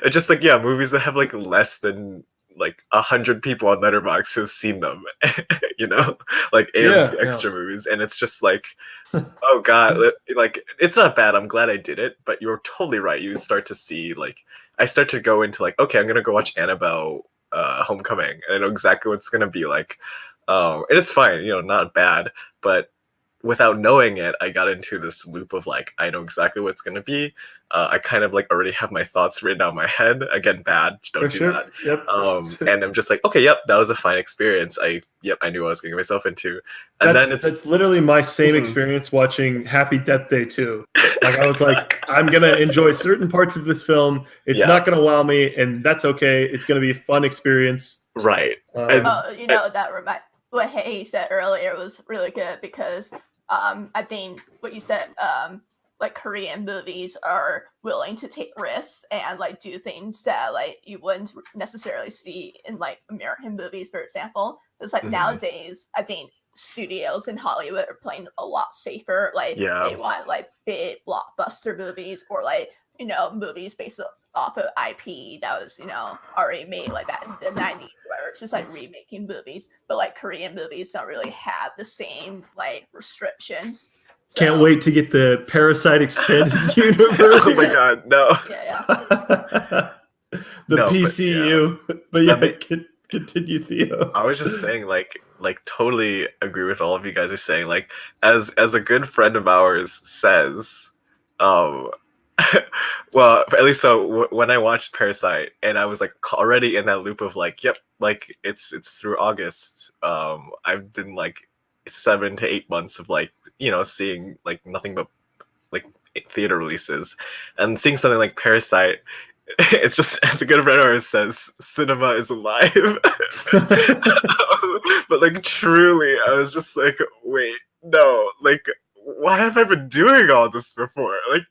just like movies that have like less than like 100 people on Letterboxd who've seen them, like AMC extra movies, and it's just like, oh god, like it's not bad. I'm glad I did it, but you're totally right. You start to see like I start to go into like, okay, I'm gonna go watch Annabelle Homecoming, and I know exactly what it's gonna be like, and it's fine, not bad, but without knowing it, I got into this loop of like, I know exactly what it's going to be. I kind of like already have my thoughts written out in my head. Again, bad. Don't do that. Yep. And I'm just like, okay, yep, that was a fine experience. I knew what I was getting myself into. And that's literally my same experience watching Happy Death Day 2. Like I was like, I'm going to enjoy certain parts of this film. It's not going to wow me, and that's okay. It's going to be a fun experience. Right. What Hay said earlier was really good because I think what you said, like Korean movies are willing to take risks and like do things that like you wouldn't necessarily see in like American movies, for example. It's like nowadays, I think studios in Hollywood are playing a lot safer. Like they want like big blockbuster movies or like movies based off of IP that was already made like that in the 90s. Where it's just like remaking movies, but like Korean movies don't really have the same like restrictions. So, can't wait to get the Parasite expanded universe. Oh my god, no. The PCU. But continue, Theo. I was just saying, like totally agree with all of you guys are saying. Like, as a good friend of ours says, well, at least so when I watched Parasite and I was like already in that loop of like, yep, like it's through August. I've been like 7 to 8 months of like, seeing like nothing but like theater releases, and seeing something like Parasite. It's just, as a good friend of ours says, cinema is alive. But like truly, I was just like, wait, no, like, why have I been doing all this before? Like,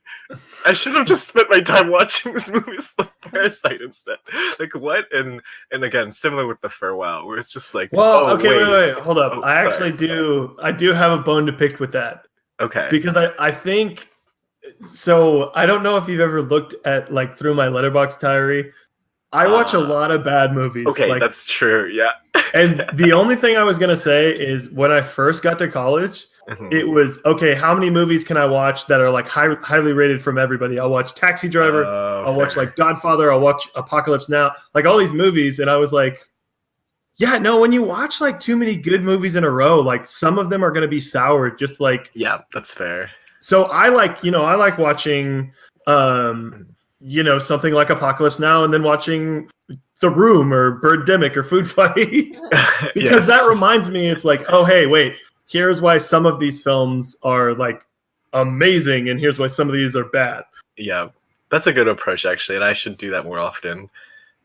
I should have just spent my time watching these movies like Parasite instead. Like, what? And again, similar with The Farewell, where it's just like, wait, hold up. I do have a bone to pick with that. Okay. Because I think, so I don't know if you've ever looked at like through my Letterboxd diary. I watch a lot of bad movies. Okay, like, that's true. Yeah. And the only thing I was going to say is when I first got to college, it was, okay, how many movies can I watch that are like highly rated from everybody? I'll watch Taxi Driver. I'll watch like Godfather. I'll watch Apocalypse Now. Like all these movies. And I was like, yeah, no, when you watch like too many good movies in a row, like some of them are going to be sour. Just like, yeah, that's fair. So I like watching, something like Apocalypse Now and then watching The Room or Birdemic or Food Fight. Because that reminds me, it's like, oh, hey, wait, here's why some of these films are like amazing and here's why some of these are bad. Yeah, that's a good approach, actually, and I should do that more often.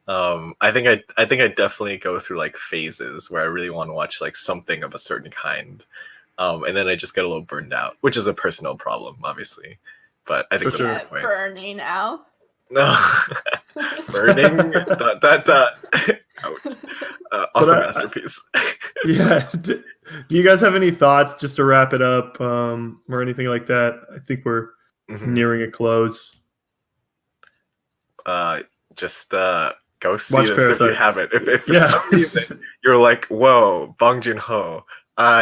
I think I definitely go through like phases where I really want to watch like something of a certain kind. And then I just get a little burned out, which is a personal problem, obviously. But I think that's the point. Burning out. No, burning. Ouch. Awesome masterpiece. Yeah. Do you guys have any thoughts just to wrap it up, or anything like that? I think we're nearing a close. Just go see Watch this Parasite. if you haven't. If for some reason you're like, whoa, Bong Joon Ho,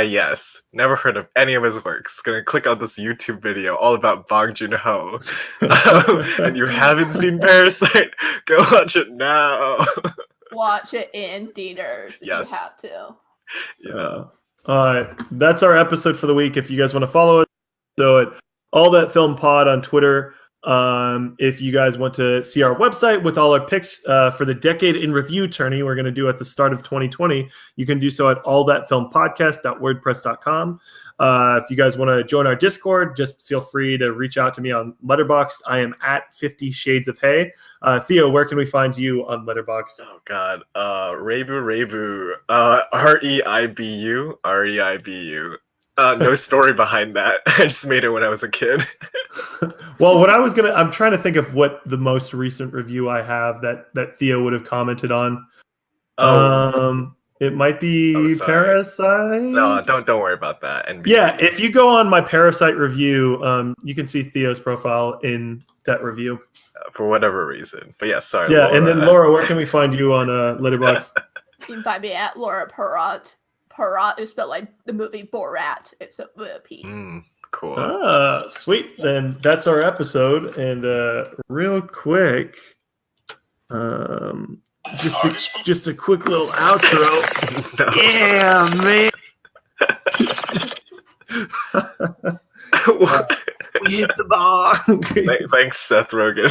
Yes. Never heard of any of his works. Gonna click on this YouTube video all about Bong Joon Ho. And you haven't seen Parasite? Go watch it now. Watch it in theaters if Yes. you have to. Yeah. All right, that's our episode for the week. If you guys want to follow us, so at All That Film Pod on Twitter. If you guys want to see our website with all our picks for the Decade in Review tourney we're going to do at the start of 2020, you can do so at allthatfilmpodcast.wordpress.com. If you guys want to join our Discord, just feel free to reach out to me on Letterboxd. I am at 50 Shades of Hay. Theo, where can we find you on Letterboxd? Oh God. Reibu. Reibu. No story behind that. I just made it when I was a kid. Well, I'm trying to think of what the most recent review I have that Theo would have commented on. It might be Parasite. No, don't worry about that. And yeah, if you go on my Parasite review, you can see Theo's profile in that review. For whatever reason. But yeah, sorry. Yeah, Laura. and then Laura, where can we find you on Letterboxd? You can find me at Laura Perrott. Perrott is spelled like the movie Borat. It's a P. Cool. Sweet. Then that's our episode. And real quick, just a quick little outro. Yeah, man. We hit the bar. Thanks, Seth Rogen.